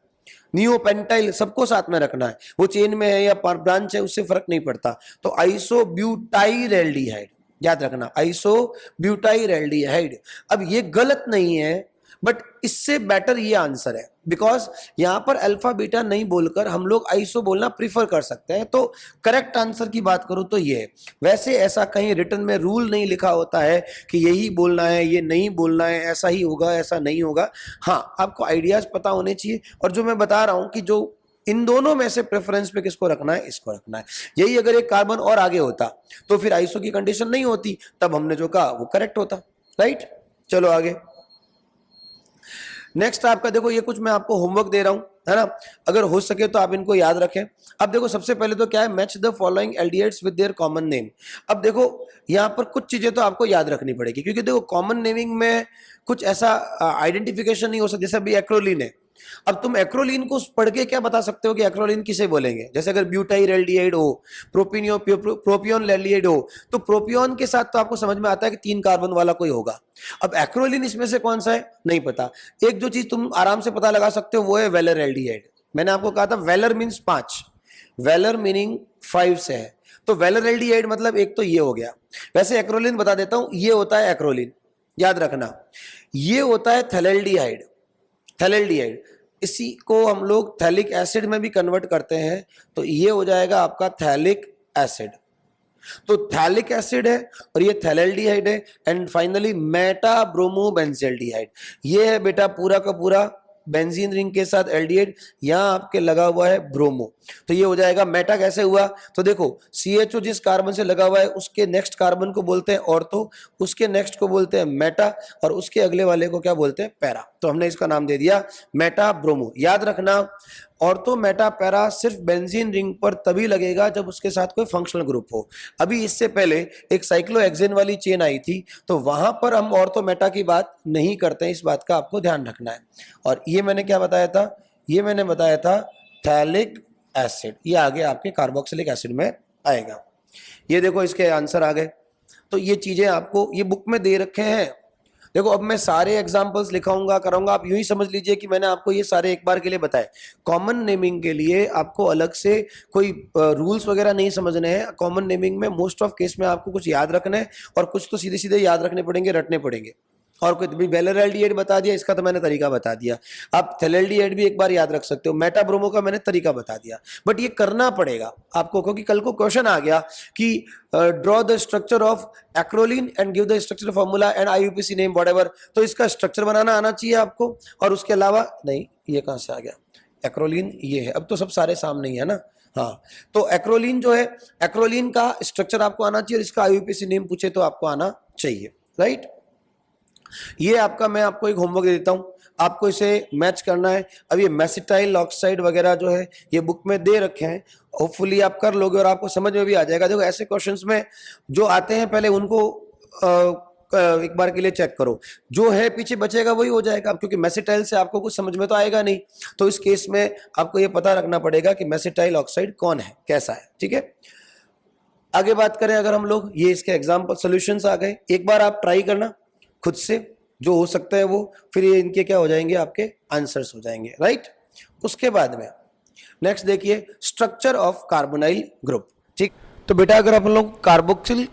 नियो पेंटाइल सबको साथ में रखना है, वो चेन में है या ब्रांच है उससे फर्क नहीं पड़ता। तो आइसो ब्यूटाइलएल्डिहाइड याद रखना, आइसो ब्यूटाइलएल्डिहाइड। अब ये गलत नहीं है, बट इससे बेटर ये आंसर है, बिकॉज यहां पर अल्फा बीटा नहीं बोलकर हम लोग आइसो बोलना प्रीफर कर सकते हैं। तो करेक्ट आंसर की बात करूं तो ये है। वैसे ऐसा कहीं रिटन में रूल नहीं लिखा होता है कि यही बोलना है, ये नहीं बोलना है, ऐसा ही होगा ऐसा नहीं होगा। हाँ, आपको आइडियाज पता होने चाहिए, और जो मैं बता रहा हूं कि जो इन दोनों में से प्रेफरेंस पे किसको रखना है, इसको रखना है। यही अगर एक कार्बन और आगे होता तो फिर आइसो की कंडीशन नहीं होती, तब हमने जो कहा वो करेक्ट होता, राइट। चलो आगे। नेक्स्ट आपका देखो, ये कुछ मैं आपको होमवर्क दे रहा हूं, है ना, अगर हो सके तो आप इनको याद रखें। अब देखो सबसे पहले तो क्या है, match the following aldehydes with their common name. अब देखो यहां पर कुछ चीजें तो आपको याद रखनी पड़ेगी, क्योंकि देखो कॉमन नेमिंग में कुछ ऐसा आइडेंटिफिकेशन नहीं हो सकता। जैसे अभी एक्रोलीन है, अब तुम एक्रोलीन को पढ़ के क्या बता सकते हो कि एक्रोलीन किसे बोलेंगे। जैसे अगर ब्यूटाइलएल्डिहाइड हो, प्रोपियोनएल्डिहाइड हो, तो प्रोपियोन के साथ तो आपको समझ में आता है कि 3 कार्बन वाला कोई होगा। अब एक्रोलीन इसमें से कौन सा है नहीं पता। एक जो चीज तुम आराम से पता लगा सकते हो वो है वेलरएल्डिहाइड। मैंने आपको कहा था वेलर मीन्स 5, वेलर मीनिंग 5 से है, तो वेलरएल्डिहाइड मतलब एक तो ये हो गया। वैसे एक्रोलीन बता देता हूं, ये होता है एक्रोलीन, याद रखना। ये होता है थैलेल्डिहाइड, थैलेल्डिहाइड, इसी को हम लोग थैलिक एसिड में भी कन्वर्ट करते हैं, तो ये हो जाएगा आपका थैलिक एसिड। तो थैलिक एसिड है और ये थैलेल्डिहाइड है, एंड फाइनली मेटा ब्रोमोबेंजील्डिहाइड, ये है बेटा पूरा का पूरा बेंजीन रिंग के साथ एल्डिहाइड, यहां आपके लगा हुआ है ब्रोमो, तो ये हो जाएगा मेटा। कैसे हुआ, तो देखो CHO जिस कार्बन से लगा हुआ है उसके नेक्स्ट कार्बन को बोलते हैं ऑर्थो, उसके नेक्स्ट को बोलते हैं मेटा, और उसके अगले वाले को क्या बोलते हैं, पैरा। तो हमने इसका नाम दे दिया मेटा ब्रोमो। याद रखना, ऑर्थो मेटा पैरा सिर्फ बेंजीन रिंग पर तभी लगेगा जब उसके साथ कोई फंक्शनल ग्रुप हो। अभी इससे पहले एक साइक्लोहेक्सेन वाली चेन आई थी, तो वहां पर हम ऑर्थो मेटा की बात नहीं करते हैं, इस बात का आपको ध्यान रखना है। और ये मैंने क्या बताया था, ये मैंने बताया था थैलिक एसिड, ये आगे आपके कार्बोक्सिलिक एसिड में आएगा। ये देखो इसके आंसर आ गए। तो ये चीजें आपको ये बुक में दे रखे हैं। देखो अब मैं सारे एग्जांपल्स लिखाऊंगा कराऊंगा, आप यूं ही समझ लीजिए कि मैंने आपको ये सारे एक बार के लिए बताए। कॉमन नेमिंग के लिए आपको अलग से कोई रूल्स वगैरह नहीं समझने हैं। कॉमन नेमिंग में मोस्ट ऑफ केस में आपको कुछ याद रखना है, और कुछ तो सीधे सीधे याद रखने पड़ेंगे, रटने पड़ेंगे। और कोई भी वेलरएल्डिहाइड बता दिया, इसका तो मैंने तरीका बता दिया। आप थैलेल्डिहाइड भी एक बार याद रख सकते हो, मेटा ब्रोमो का मैंने तरीका बता दिया, बट ये करना पड़ेगा आपको, क्योंकि कल को क्वेश्चन आ गया कि draw the structure of acrolein and give the structure formula and IUPAC name whatever, तो इसका स्ट्रक्चर बनाना आना चाहिए आपको। और उसके अलावा नहीं, ये कहां से आ गया, एक्रोलीन ये है, अब तो सब सारे सामने ही है ना। हाँ, तो एक्रोलीन जो है, एक्रोलीन का स्ट्रक्चर आपको आना चाहिए, और इसका IUPAC नेम पूछे तो आपको आना चाहिए, राइट। ये आपका, मैं आपको एक होमवर्क दे देता हूं, आपको इसे मैच करना है। अब ये मेसिटाइल ऑक्साइड वगैरह जो है ये बुक में दे रखे हैं, होपफुली आप कर लोगे और आपको समझ में भी आ जाएगा। देखो ऐसे क्वेश्चंस में जो आते हैं पहले उनको एक बार के लिए चेक करो, जो है पीछे बचेगा वही हो जाएगा, क्योंकि मेसिटाइल से आपको कुछ समझ में तो आएगा नहीं। तो इस केस में आपको ये पता रखना पड़ेगा कि मेसिटाइल ऑक्साइड कौन है, कैसा है, ठीक है। आगे बात करें अगर हम लोग, ये इसके एग्जाम्पल सोल्यूशंस आ गए, एक बार आप ट्राई करना खुद से, जो हो सकता है वो, फिर ये इनके क्या हो जाएंगे, आपके आंसर्स हो जाएंगे, राइट। उसके बाद में नेक्स्ट देखिए स्ट्रक्चर ऑफ कार्बोनाइल ग्रुप, ठीक। तो बेटा अगर अपन लोग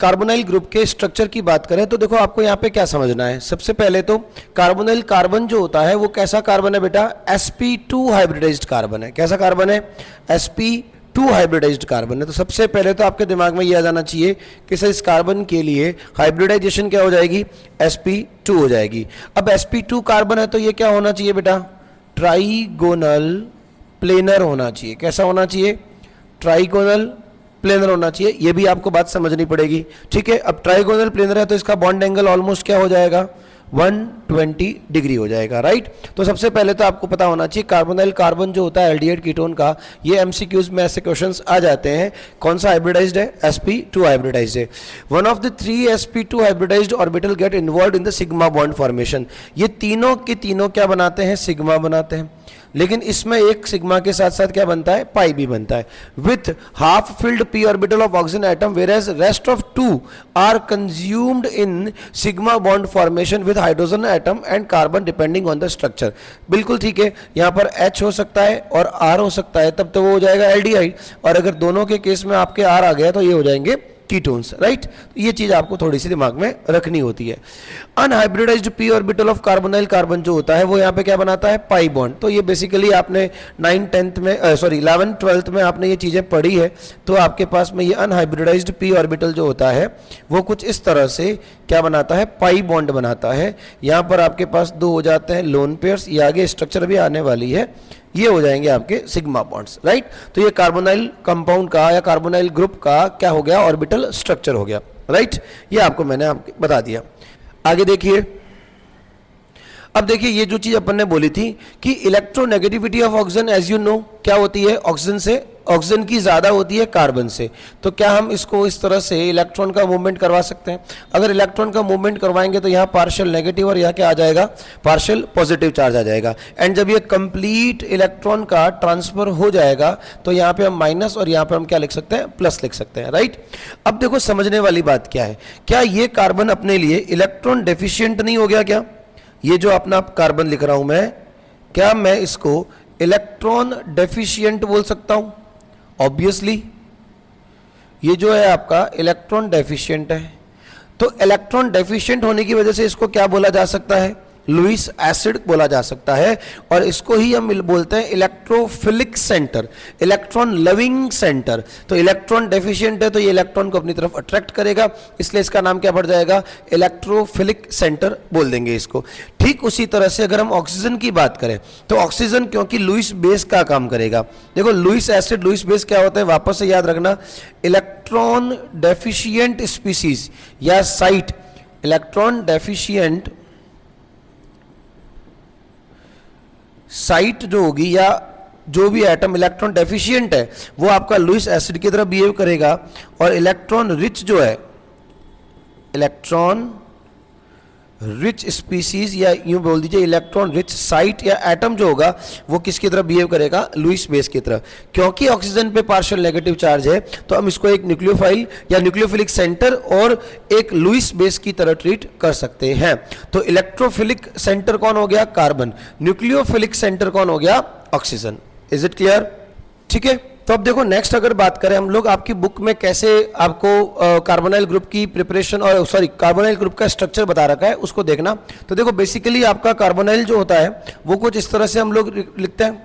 कार्बोनाइल ग्रुप के स्ट्रक्चर की बात करें तो देखो आपको यहाँ पे क्या समझना है। सबसे पहले तो कार्बोनाइल कार्बन जो होता है वो कैसा कार्बन है बेटा, sp2 हाइब्रिडाइज्ड कार्बन है। कैसा कार्बन है, sp2 हाइब्रिडाइज्ड कार्बन है। तो सबसे पहले तो आपके दिमाग में यह आ जाना चाहिए कि इस कार्बन के लिए हाइब्रिडाइजेशन क्या हो जाएगी, sp2 हो जाएगी। अब sp2 कार्बन है तो ये क्या होना चाहिए बेटा, ट्राइगोनल प्लेनर होना चाहिए। कैसा होना चाहिए, ट्राइगोनल प्लेनर होना चाहिए, ये भी आपको बात समझनी पड़ेगी, ठीक है। अब ट्राइगोनल प्लेनर है तो इसका बॉन्ड एंगल ऑलमोस्ट क्या हो जाएगा, 120 डिग्री हो जाएगा, राइट। तो सबसे पहले तो आपको पता होना चाहिए कार्बोनाइल कार्बन जो होता है एल्डिहाइड कीटोन का, ये एमसीक्यूज में ऐसे क्वेश्चंस आ जाते हैं। कौन सा हाइब्रिडाइज्ड है, sp2 हाइब्रिडाइज्ड है। One of the 3 sp2 hybridized orbital get involved in the sigma bond formation. ये तीनों के तीनों क्या बनाते हैं, सिग्मा बनाते हैं, लेकिन इसमें एक सिग्मा के साथ साथ क्या बनता है, पाई भी बनता है। With half filled p orbital of oxygen atom whereas rest of 2 are consumed in sigma bond formation with hydrogen atom and carbon depending on the structure. बिल्कुल ठीक है, यहाँ पर H हो सकता है और R हो सकता है, तब तो वो हो जाएगा एल्डिहाइड, और अगर दोनों के केस में आपके R आ गया तो ये हो जाएंगे कीटोन्स, राइट। तो ये चीज आपको थोड़ी सी दिमाग में रखनी होती है। Unhybridised p orbital of carbonyl carbon जो होता है वो यहाँ पे क्या बनाता है, पाई बॉन्ड। तो ये बेसिकली आपने 9th-10th में 11th-12th में आपने ये चीजें पढ़ी है। तो आपके पास में ये अनहाइब्रिडाइज्ड p ऑर्बिटल जो होता है वो कुछ इस तरह से क्या बनाता है, पाई बॉन्ड बनाता है। यहाँ पर आपके पास 2 हो जाते हैं लोन पेयर्स, ये आगे स्ट्रक्चर भी आने वाली है, ये हो जाएंगे आपके सिग्मा बॉन्ड्स, राइट। तो ये कार्बोनाइल कंपाउंड का या कार्बोनाइल ग्रुप का क्या हो गया, ऑर्बिटल स्ट्रक्चर हो गया, राइट। ये आपको मैंने आपको बता दिया। आगे देखिए, अब देखिए ये जो चीज अपन ने बोली थी कि electronegativity of oxygen as you know क्या होती है, ऑक्सीजन से, ऑक्सीजन की ज्यादा होती है कार्बन से। तो क्या हम इसको इस तरह से इलेक्ट्रॉन का मूवमेंट करवा सकते हैं? अगर इलेक्ट्रॉन का मूवमेंट करवाएंगे तो यहाँ पार्शियल नेगेटिव और यहाँ क्या आ जाएगा, पार्शियल पॉजिटिव चार्ज आ जाएगा। एंड जब ये कंप्लीट इलेक्ट्रॉन का ट्रांसफर हो जाएगा तो यहाँ पे हम माइनस और यहाँ पे हम क्या लिख सकते हैं, प्लस लिख सकते हैं, राइट। अब देखो समझने वाली बात क्या है, क्या ये कार्बन अपने लिए इलेक्ट्रॉन डेफिशिएंट नहीं हो गया? क्या ये जो अपना कार्बन लिख रहा हूं मैं, क्या मैं इसको इलेक्ट्रॉन डेफिशिएंट बोल सकता हूं? ऑब्वियसली ये जो है आपका इलेक्ट्रॉन डेफिशिएंट है। तो इलेक्ट्रॉन डेफिशिएंट होने की वजह से इसको क्या बोला जा सकता है, लुईस एसिड बोला जा सकता है। और इसको ही हम बोलते हैं electrophilic centre, electron loving centre. तो इलेक्ट्रॉन डेफिशिएंट है तो ये इलेक्ट्रॉन को अपनी तरफ अट्रैक्ट करेगा, इसलिए इसका नाम क्या पड़ जाएगा, इलेक्ट्रोफिलिक सेंटर बोल देंगे इसको। ठीक उसी तरह से अगर हम ऑक्सीजन की बात करें तो ऑक्सीजन क्योंकि लुईस बेस का काम करेगा। देखो लुईस एसिड, लुईस बेस क्या होता है, वापस से याद रखना, इलेक्ट्रॉन डेफिशिएंट स्पीसीज या साइट, इलेक्ट्रॉन डेफिशिएंट साइट जो होगी या जो भी एटम इलेक्ट्रॉन डेफिशिएंट है वो आपका लुईस एसिड की तरह बिहेव करेगा। और इलेक्ट्रॉन रिच जो है, इलेक्ट्रॉन रिच स्पीसीज या यूं बोल दीजिए इलेक्ट्रॉन रिच साइट या एटम जो होगा वो किसकी तरह बिहेव करेगा, लुईस बेस की तरह। क्योंकि ऑक्सीजन पे पार्शियल नेगेटिव चार्ज है तो हम इसको एक न्यूक्लियोफाइल या न्यूक्लियोफिलिक सेंटर और एक लुईस बेस की तरह ट्रीट कर सकते हैं। तो इलेक्ट्रोफिलिक सेंटर कौन हो गया, कार्बन। न्यूक्लियोफिलिक सेंटर कौन हो गया, ऑक्सीजन। Is it clear? ठीक है। तो अब देखो नेक्स्ट अगर बात करें हम लोग, आपकी बुक में कैसे आपको कार्बोनाइल ग्रुप की प्रिपरेशन और सॉरी कार्बोनाइल ग्रुप का स्ट्रक्चर बता रखा है उसको देखना। तो देखो बेसिकली आपका कार्बोनाइल जो होता है वो कुछ इस तरह से हम लोग लिखते हैं,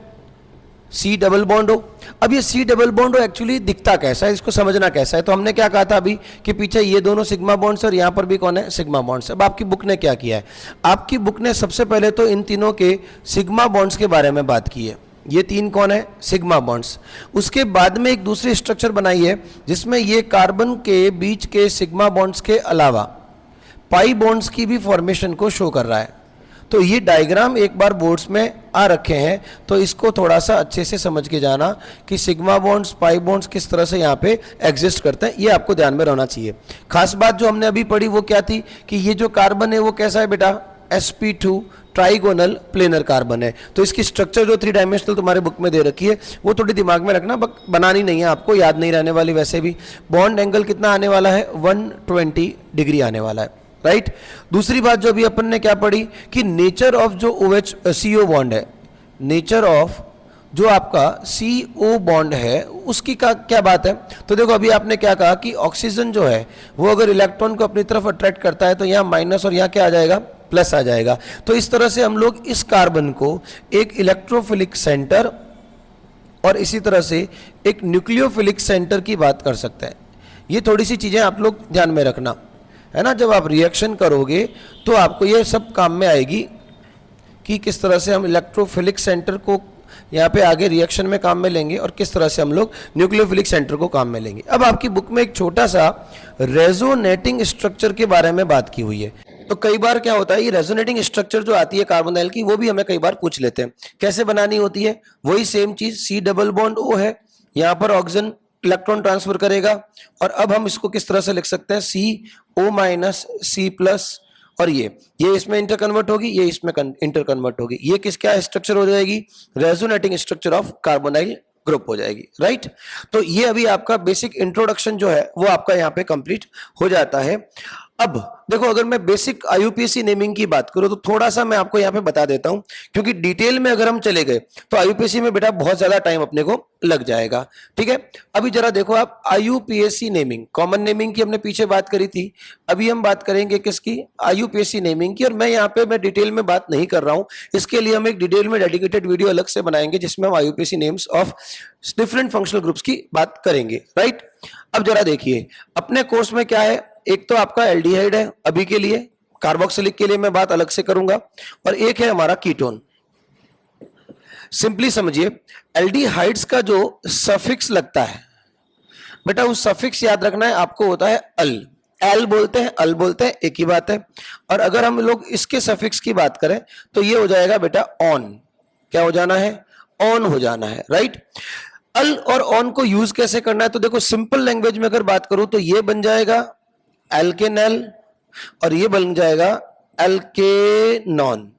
C डबल बॉन्ड हो। अब ये C डबल बॉन्ड हो एक्चुअली दिखता कैसा है, इसको समझना कैसा है। तो हमने क्या कहा था अभी कि पीछे ये दोनों सिग्मा बॉन्ड्स और यहाँ पर भी कौन है, सिग्मा बॉन्ड्स। अब आपकी बुक ने क्या किया है, आपकी बुक ने सबसे पहले तो इन तीनों के सिग्मा बॉन्ड्स के बारे में बात की है। ये तीन कौन है, सिग्मा बॉन्ड्स। उसके बाद में एक दूसरी स्ट्रक्चर बनाई है जिसमें ये कार्बन के बीच के सिग्मा बॉन्ड्स के अलावा पाई बॉन्ड्स की भी फॉर्मेशन को शो कर रहा है। तो ये डायग्राम एक बार बोर्ड्स में आ रखे हैं, तो इसको थोड़ा सा अच्छे से समझ के जाना कि सिग्मा बॉन्ड्स पाई बॉन्ड्स किस तरह से यहाँ पे एग्जिस्ट करते हैं, ये आपको ध्यान में रहना चाहिए। खास बात जो हमने अभी पढ़ी वो क्या थी कि ये जो कार्बन है वो कैसा है बेटा, sp2 ट्राइगोनल प्लेनर कार्बन है। तो इसकी स्ट्रक्चर जो 3 डायमेंशनल तुम्हारे बुक में दे रखी है वो थोड़ी दिमाग में रखना, बनानी नहीं है आपको, याद नहीं रहने वाली। वैसे भी बॉन्ड एंगल कितना आने वाला है, 120 डिग्री आने वाला है, राइट। दूसरी बात जो अभी अपन ने क्या पढ़ी कि नेचर ऑफ जो OH CO बॉन्ड है, नेचर ऑफ जो आपका CO बॉन्ड है उसकी क्या बात है। तो देखो अभी आपने क्या कहा कि ऑक्सीजन जो है वो अगर इलेक्ट्रॉन को अपनी तरफ अट्रैक्ट करता है तो यहाँ माइनस और यहाँ क्या आ जाएगा, प्लस आ जाएगा। तो इस तरह से हम लोग इस कार्बन को एक इलेक्ट्रोफिलिक सेंटर और इसी तरह से एक न्यूक्लियोफिलिक सेंटर की बात कर सकते हैं। ये थोड़ी सी चीजें आप लोग ध्यान में रखना है ना, जब आप रिएक्शन करोगे तो आपको ये सब काम में आएगी कि किस तरह से हम इलेक्ट्रोफिलिक सेंटर को यहाँ पे आगे रिएक्शन में काम में लेंगे और किस तरह से हम लोग न्यूक्लियोफिलिक सेंटर को काम में लेंगे। अब आपकी बुक में एक छोटा सा रेजोनेटिंग स्ट्रक्चर के बारे में बात की हुई है। तो कई बार क्या होता है, ये रेजोनेटिंग स्ट्रक्चर जो आती है कार्बोनाइल की, वो भी हमें कई बार पूछ लेते हैं। कैसे बनानी होती है? वही सेम चीज, सी डबल बॉन्ड ओ है, यहाँ पर ऑक्सीजन इलेक्ट्रॉन ट्रांसफर करेगा, और अब हम इसको किस तरह से लिख सकते हैं, सी ओ माइनस सी प्लस, और ये इसमें इंटर कन्वर्ट होगी, ये इसमें इंटर कन्वर्ट होगी, ये किसका स्ट्रक्चर हो जाएगी, resonating structure of carbonyl group हो जाएगी, राइट। तो ये अभी आपका बेसिक इंट्रोडक्शन जो है वो आपका यहाँ पे कंप्लीट हो जाता है। अब देखो, अगर मैं बेसिक आईयूपीएसी नेमिंग की बात करूं तो थोड़ा सा मैं आपको यहाँ पे बता देता हूं, क्योंकि डिटेल में अगर हम चले गए तो आईयूपीएसी में बेटा बहुत ज्यादा टाइम अपने को लग जाएगा, ठीक है। अभी जरा देखो आप, आईयूपीएसी नेमिंग, कॉमन नेमिंग की हमने पीछे बात करी थी, अभी हम बात करेंगे किसकी, आईयूपीएसी नेमिंग की। और मैं यहाँ पे मैं डिटेल में बात नहीं कर रहा हूं, इसके लिए हम एक डिटेल में डेडिकेटेड वीडियो अलग से बनाएंगे जिसमें हम IUPAC names of different functional groups की बात करेंगे, राइट। अब जरा देखिए, अपने कोर्स में क्या है, एक तो आपका एल्डिहाइड है अभी के लिए, कार्बोक्सिलिक के लिए मैं बात अलग से करूंगा, और एक है हमारा कीटोन। सिंपली समझिए, एल्डिहाइड्स का जो सफिक्स लगता है बेटा, उस सफिक्स याद रखना है आपको, होता है अल, एल बोलते हैं, अल बोलते हैं, एक ही बात है। और अगर हम लोग इसके सफिक्स की बात करें तो ये हो जाएगा बेटा ऑन, क्या हो जाना है, ऑन हो जाना है, राइट। अल और ऑन को यूज कैसे करना है, तो देखो सिंपल लैंग्वेज में अगर बात करूं तो ये बन जाएगा एल्केनल और ये बन जाएगा एल्केनॉन,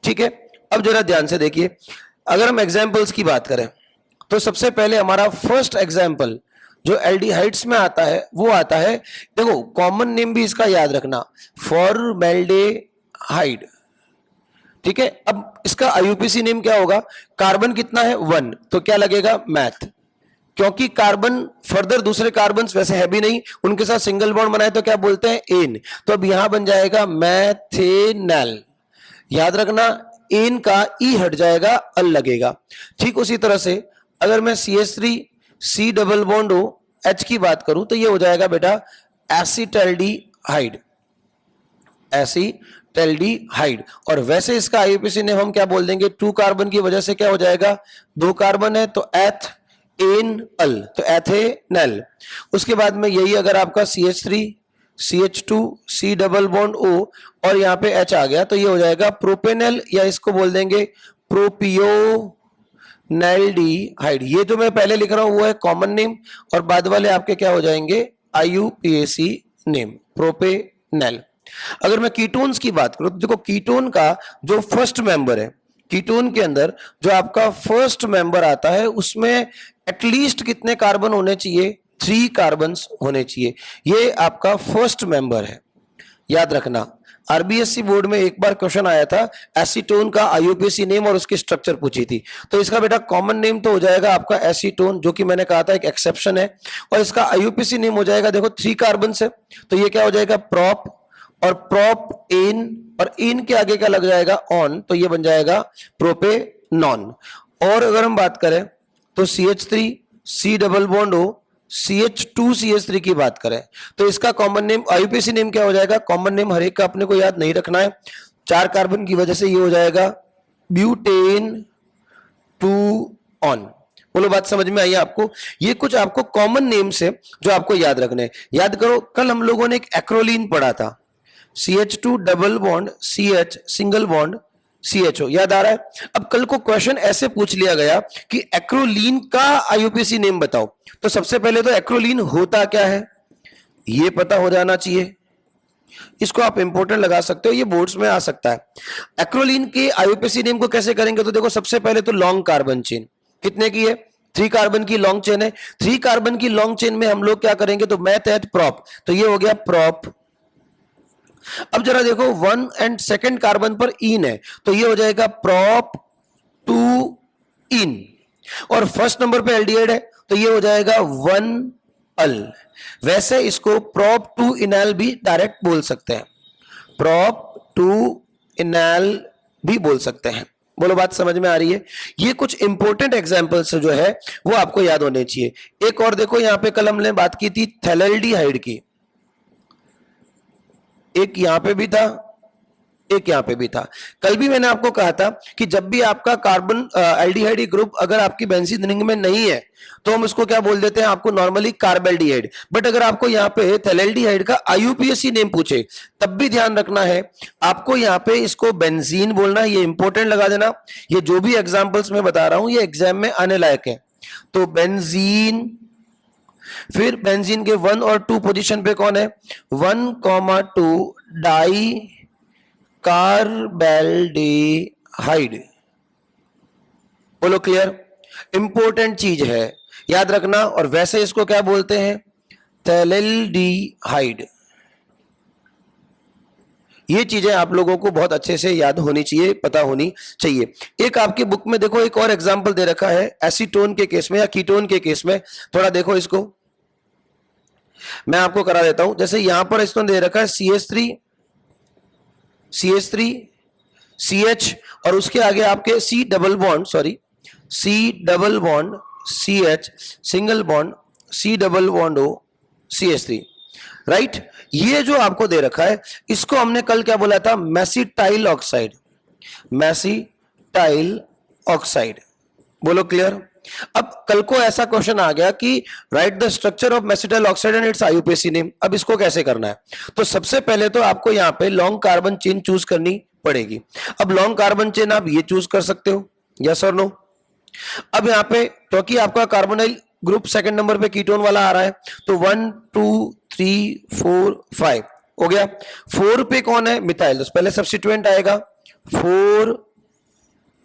ठीक है। अब जरा ध्यान से देखिए, अगर हम एग्जांपल्स की बात करें तो सबसे पहले हमारा फर्स्ट एग्जांपल जो एल्डिहाइड्स में आता है वो आता है, देखो कॉमन नेम भी इसका याद रखना, फॉर्मेल्डेहाइड, ठीक है। अब इसका आईयूपीएसी नेम क्या होगा, कार्बन कितना है 1, तो क्या लगेगा मैथ, क्योंकि कार्बन फर्दर दूसरे कार्बन वैसे है भी नहीं, उनके साथ सिंगल बॉन्ड बनाए तो क्या बोलते हैं, एन, तो अब यहां बन जाएगा मैथेनल, याद रखना एन का ई हट जाएगा, अल लगेगा। ठीक उसी तरह से अगर मैं CH3 C double bond O H की बात करूं तो ये हो जाएगा बेटा एसिटल्डिहाइड, एसिटल्डिहाइड। और वैसे इसका आईयूपीएसी नेम हम क्या बोल देंगे, 2 कार्बन की वजह से क्या हो जाएगा, 2 कार्बन है तो एथ एन अल, तो एथेनल। उसके बाद में यही अगर आपका CH3 CH2 C double bond O और यहाँ पे H आ गया तो ये हो जाएगा प्रोपेनल, या इसको बोल देंगे प्रोपियोनैल्डिहाइड। ये जो मैं पहले लिख रहा हूं वो है कॉमन नेम, और बाद वाले आपके क्या हो जाएंगे, आईयूपीएसी नेम, प्रोपेनल। अगर मैं कीटोन्स की बात करूं तो देखो, कीटोन का जो फर्स्ट मेंबर है, कीटोन के अंदर जो आपका फर्स्ट मेंबर आता है उसमें एटलीस्ट कितने कार्बन होने चाहिए, 3 कार्बन्स होने चाहिए, ये आपका फर्स्ट मेंबर है, याद रखना। आरबीएससी बोर्ड में एक बार क्वेश्चन आया था एसीटोन का आईयूपीएसी नेम और उसकी स्ट्रक्चर पूछी थी, तो इसका बेटा कॉमन नेम तो हो जाएगा आपका एसीटोन, जो कि मैंने कहा था एक एक्सेप्शन है, और इसका आईयूपीएसी नेम हो जाएगा, देखो 3 कार्बन से, तो ये क्या हो जाएगा प्रोप, और प्रोप एन, और एन के आगे क्या लग जाएगा ऑन, तो ये बन जाएगा प्रोपेनॉन। और अगर हम बात करें तो CH3 C double bond O CH2 CH3 की बात करें तो इसका कॉमन नेम, आईयूपीएसी नेम क्या हो जाएगा, कॉमन नेम हर एक का अपने को याद नहीं रखना है, 4 कार्बन की वजह से ये हो जाएगा ब्यूटेन 2 ऑन। बोलो बात समझ में आई आपको? ये कुछ आपको कॉमन नेम से जो आपको याद रखने हैं। याद करो, कल हम लोगों ने एक एक्रोलीन पढ़ा था, CH2 double bond CH single bond CHO, याद आ रहा है? अब कल को क्वेश्चन ऐसे पूछ लिया गया कि एक्रोलीन का आईयूपीएसी नेम बताओ, तो सबसे पहले तो एक्रोलीन होता क्या है ये पता हो जाना चाहिए, इसको आप इंपोर्टेंट लगा सकते हो, ये बोर्ड्स में आ सकता है। एक्रोलीन के आईयूपीएसी नेम को कैसे करेंगे, तो देखो सबसे पहले तो लॉन्ग कार्बन चेन कितने की है, 3 कार्बन की लॉन्ग चेन है, 3 कार्बन की लॉन्ग चेन में हम लोग क्या करेंगे, तो मैथ एट प्रॉप, तो ये हो गया प्रॉप। अब जरा देखो 1 एंड सेकंड कार्बन पर इन है, तो ये हो जाएगा प्रॉप 2 इन, और फर्स्ट नंबर पे एल्डिहाइड है तो ये हो जाएगा 1 अल। वैसे इसको प्रॉप 2 इनैल भी डायरेक्ट बोल सकते हैं, प्रॉप 2 इनैल भी बोल सकते हैं। बोलो बात समझ में आ रही है? ये कुछ इंपॉर्टेंट एग्जांपल्स जो है वो आपको याद होने चाहिए। एक और देखो, यहां पे कल हमने बात की थी थैलेल्डिहाइड की, एक यहां पे भी था एक यहाँ पे भी था। कल भी मैंने आपको कहा था कि जब भी आपका कार्बन एल्डिहाइड ग्रुप अगर आपकी बेंजीन रिंग में नहीं है तो हम उसको क्या बोल देते हैं, आपको नॉर्मली कार्बेल्डिहाइड। बट अगर आपको यहाँ पे थैलेल्डिहाइड का आईयूपीएसी नेम पूछे तब भी ध्यान रखना है आपको यहाँ पे इसको बेंजीन बोलना, ये इंपॉर्टेंट लगा देना। ये जो भी एग्जाम्पल्स मैं बता रहा हूं ये एग्जाम में आने लायक है। तो बेंजीन, फिर बेंजीन के 1 और 2 पोजीशन पे कौन है, 1,2 डाई कार्बेल्डिहाइड। बोलो क्लियर, इंपॉर्टेंट चीज है, याद रखना। और वैसे इसको क्या बोलते हैं, थैलेल्डिहाइड। ये चीजें आप लोगों को बहुत अच्छे से याद होनी चाहिए, पता होनी चाहिए। एक आपकी बुक में देखो एक और एग्जांपल दे रखा है एसीटोन के केस में या कीटोन के केस में, थोड़ा देखो इसको, मैं आपको करा देता हूं। जैसे यहां पर इसको दे रखा है CH3 CH और उसके आगे आपके C double bond CH single bond C double bond O CH3, right. ये जो आपको दे रखा है इसको हमने कल क्या बोला था, मेसिटाइल ऑक्साइड। बोलो क्लियर। अब कल को ऐसा क्वेश्चन आ गया कि write the structure of mesityl oxide and its IUPAC name. अब इसको कैसे करना है, तो सबसे पहले तो आपको यहां पे लॉन्ग कार्बन चेन चूज करनी पड़ेगी। अब लॉन्ग कार्बन चेन आप ये चूज कर सकते हो, यस और नो। अब यहां पे क्योंकि आपका कार्बोनाइल ग्रुप सेकंड नंबर पे कीटोन वाला आ रहा है तो 1 2 3 4 5 हो गया। 4 पे कौन है, मिथाइल, तो पहले सब्स्टिट्यूएंट आएगा 4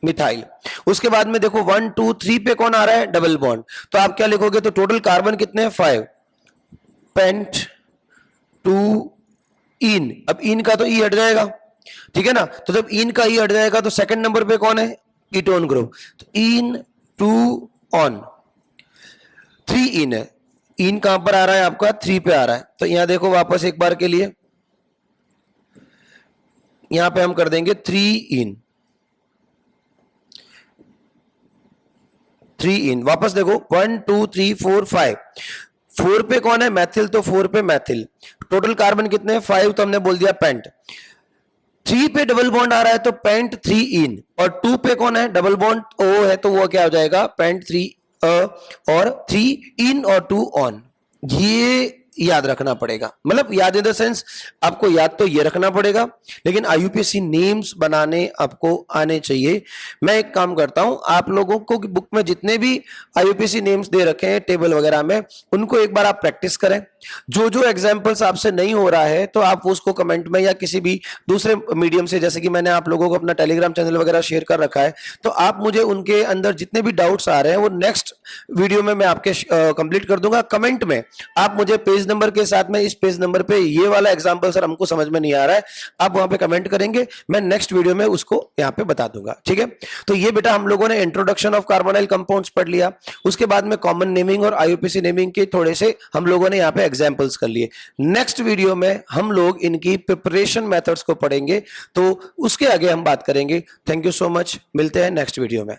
मिथाइल। उसके बाद में देखो 1 2 3 पे कौन आ रहा है, डबल बॉन्ड, तो आप क्या लिखोगे, तो टोटल कार्बन कितने हैं 5, पेंट 2 इन। अब इन का तो ई हट जाएगा, ठीक है ना। तो जब इन का ई हट जाएगा तो सेकंड नंबर पे कौन है, कीटोन ग्रुप, तो इन 2 ऑन 3 इन है। इन कहां पर आ रहा है आपका, 3 पे आ रहा है। तो यहां देखो वापस एक बार के लिए यहां पे हम कर देंगे 3 इन। वापस देखो 1 2 3 4 5, 4 पे कौन है, मैथिल, तो 4 पे मैथिल। टोटल कार्बन कितने हैं 5, तो हमने बोल दिया पेंट। 3 पे डबल बॉन्ड आ रहा है तो पेंट 3 इन, और 2 पे कौन है, डबल बॉन्ड O है, तो वो क्या हो जाएगा, पेंट 3 और 3 इन और 2 ऑन। ये याद रखना पड़ेगा, मतलब याद इन द सेंस आपको याद तो ये रखना पड़ेगा, लेकिन आईयूपीएसी नेम्स बनाने आपको आने चाहिए। मैं एक काम करता हूं, आप लोगों को बुक में जितने भी आईयूपीएसी नेम्स दे रखे हैं टेबल वगैरह में, उनको एक बार आप प्रैक्टिस करें। जो जो एग्जाम्पल्स आपसे नहीं हो रहा है तो आप उसको कमेंट में या किसी भी दूसरे मीडियम से, जैसे कि मैंने आप लोगों को अपना टेलीग्राम चैनल वगैरह शेयर कर रखा है, तो आप मुझे उनके अंदर जितने भी डाउट्स आ रहे हैं वो नेक्स्ट वीडियो में मैं आपके कंप्लीट कर दूंगा। कमेंट में आप मुझे पेज नंबर के साथ में, इस पेज नंबर पे ये वाला एग्जाम्पल सर हमको समझ में नहीं आ रहा है, आप वहां पे कमेंट करेंगे, मैं नेक्स्ट वीडियो में उसको यहाँ पे बता दूंगा, ठीक है। तो ये बेटा हम लोगों ने इंट्रोडक्शन ऑफ कार्बोनाइल कंपाउंड्स पढ़ लिया, उसके बाद में कॉमन नेमिंग और आईयूपीएसी नेमिंग के थोड़े से हम लोगों ने यहाँ पे एग्जाम्पल्स कर लिए। नेक्स्ट वीडियो में हम लोग इनकी प्रिपरेशन मेथड्स को पढ़ेंगे, तो उसके आगे हम बात करेंगे। थैंक यू सो मच, मिलते हैं नेक्स्ट वीडियो में।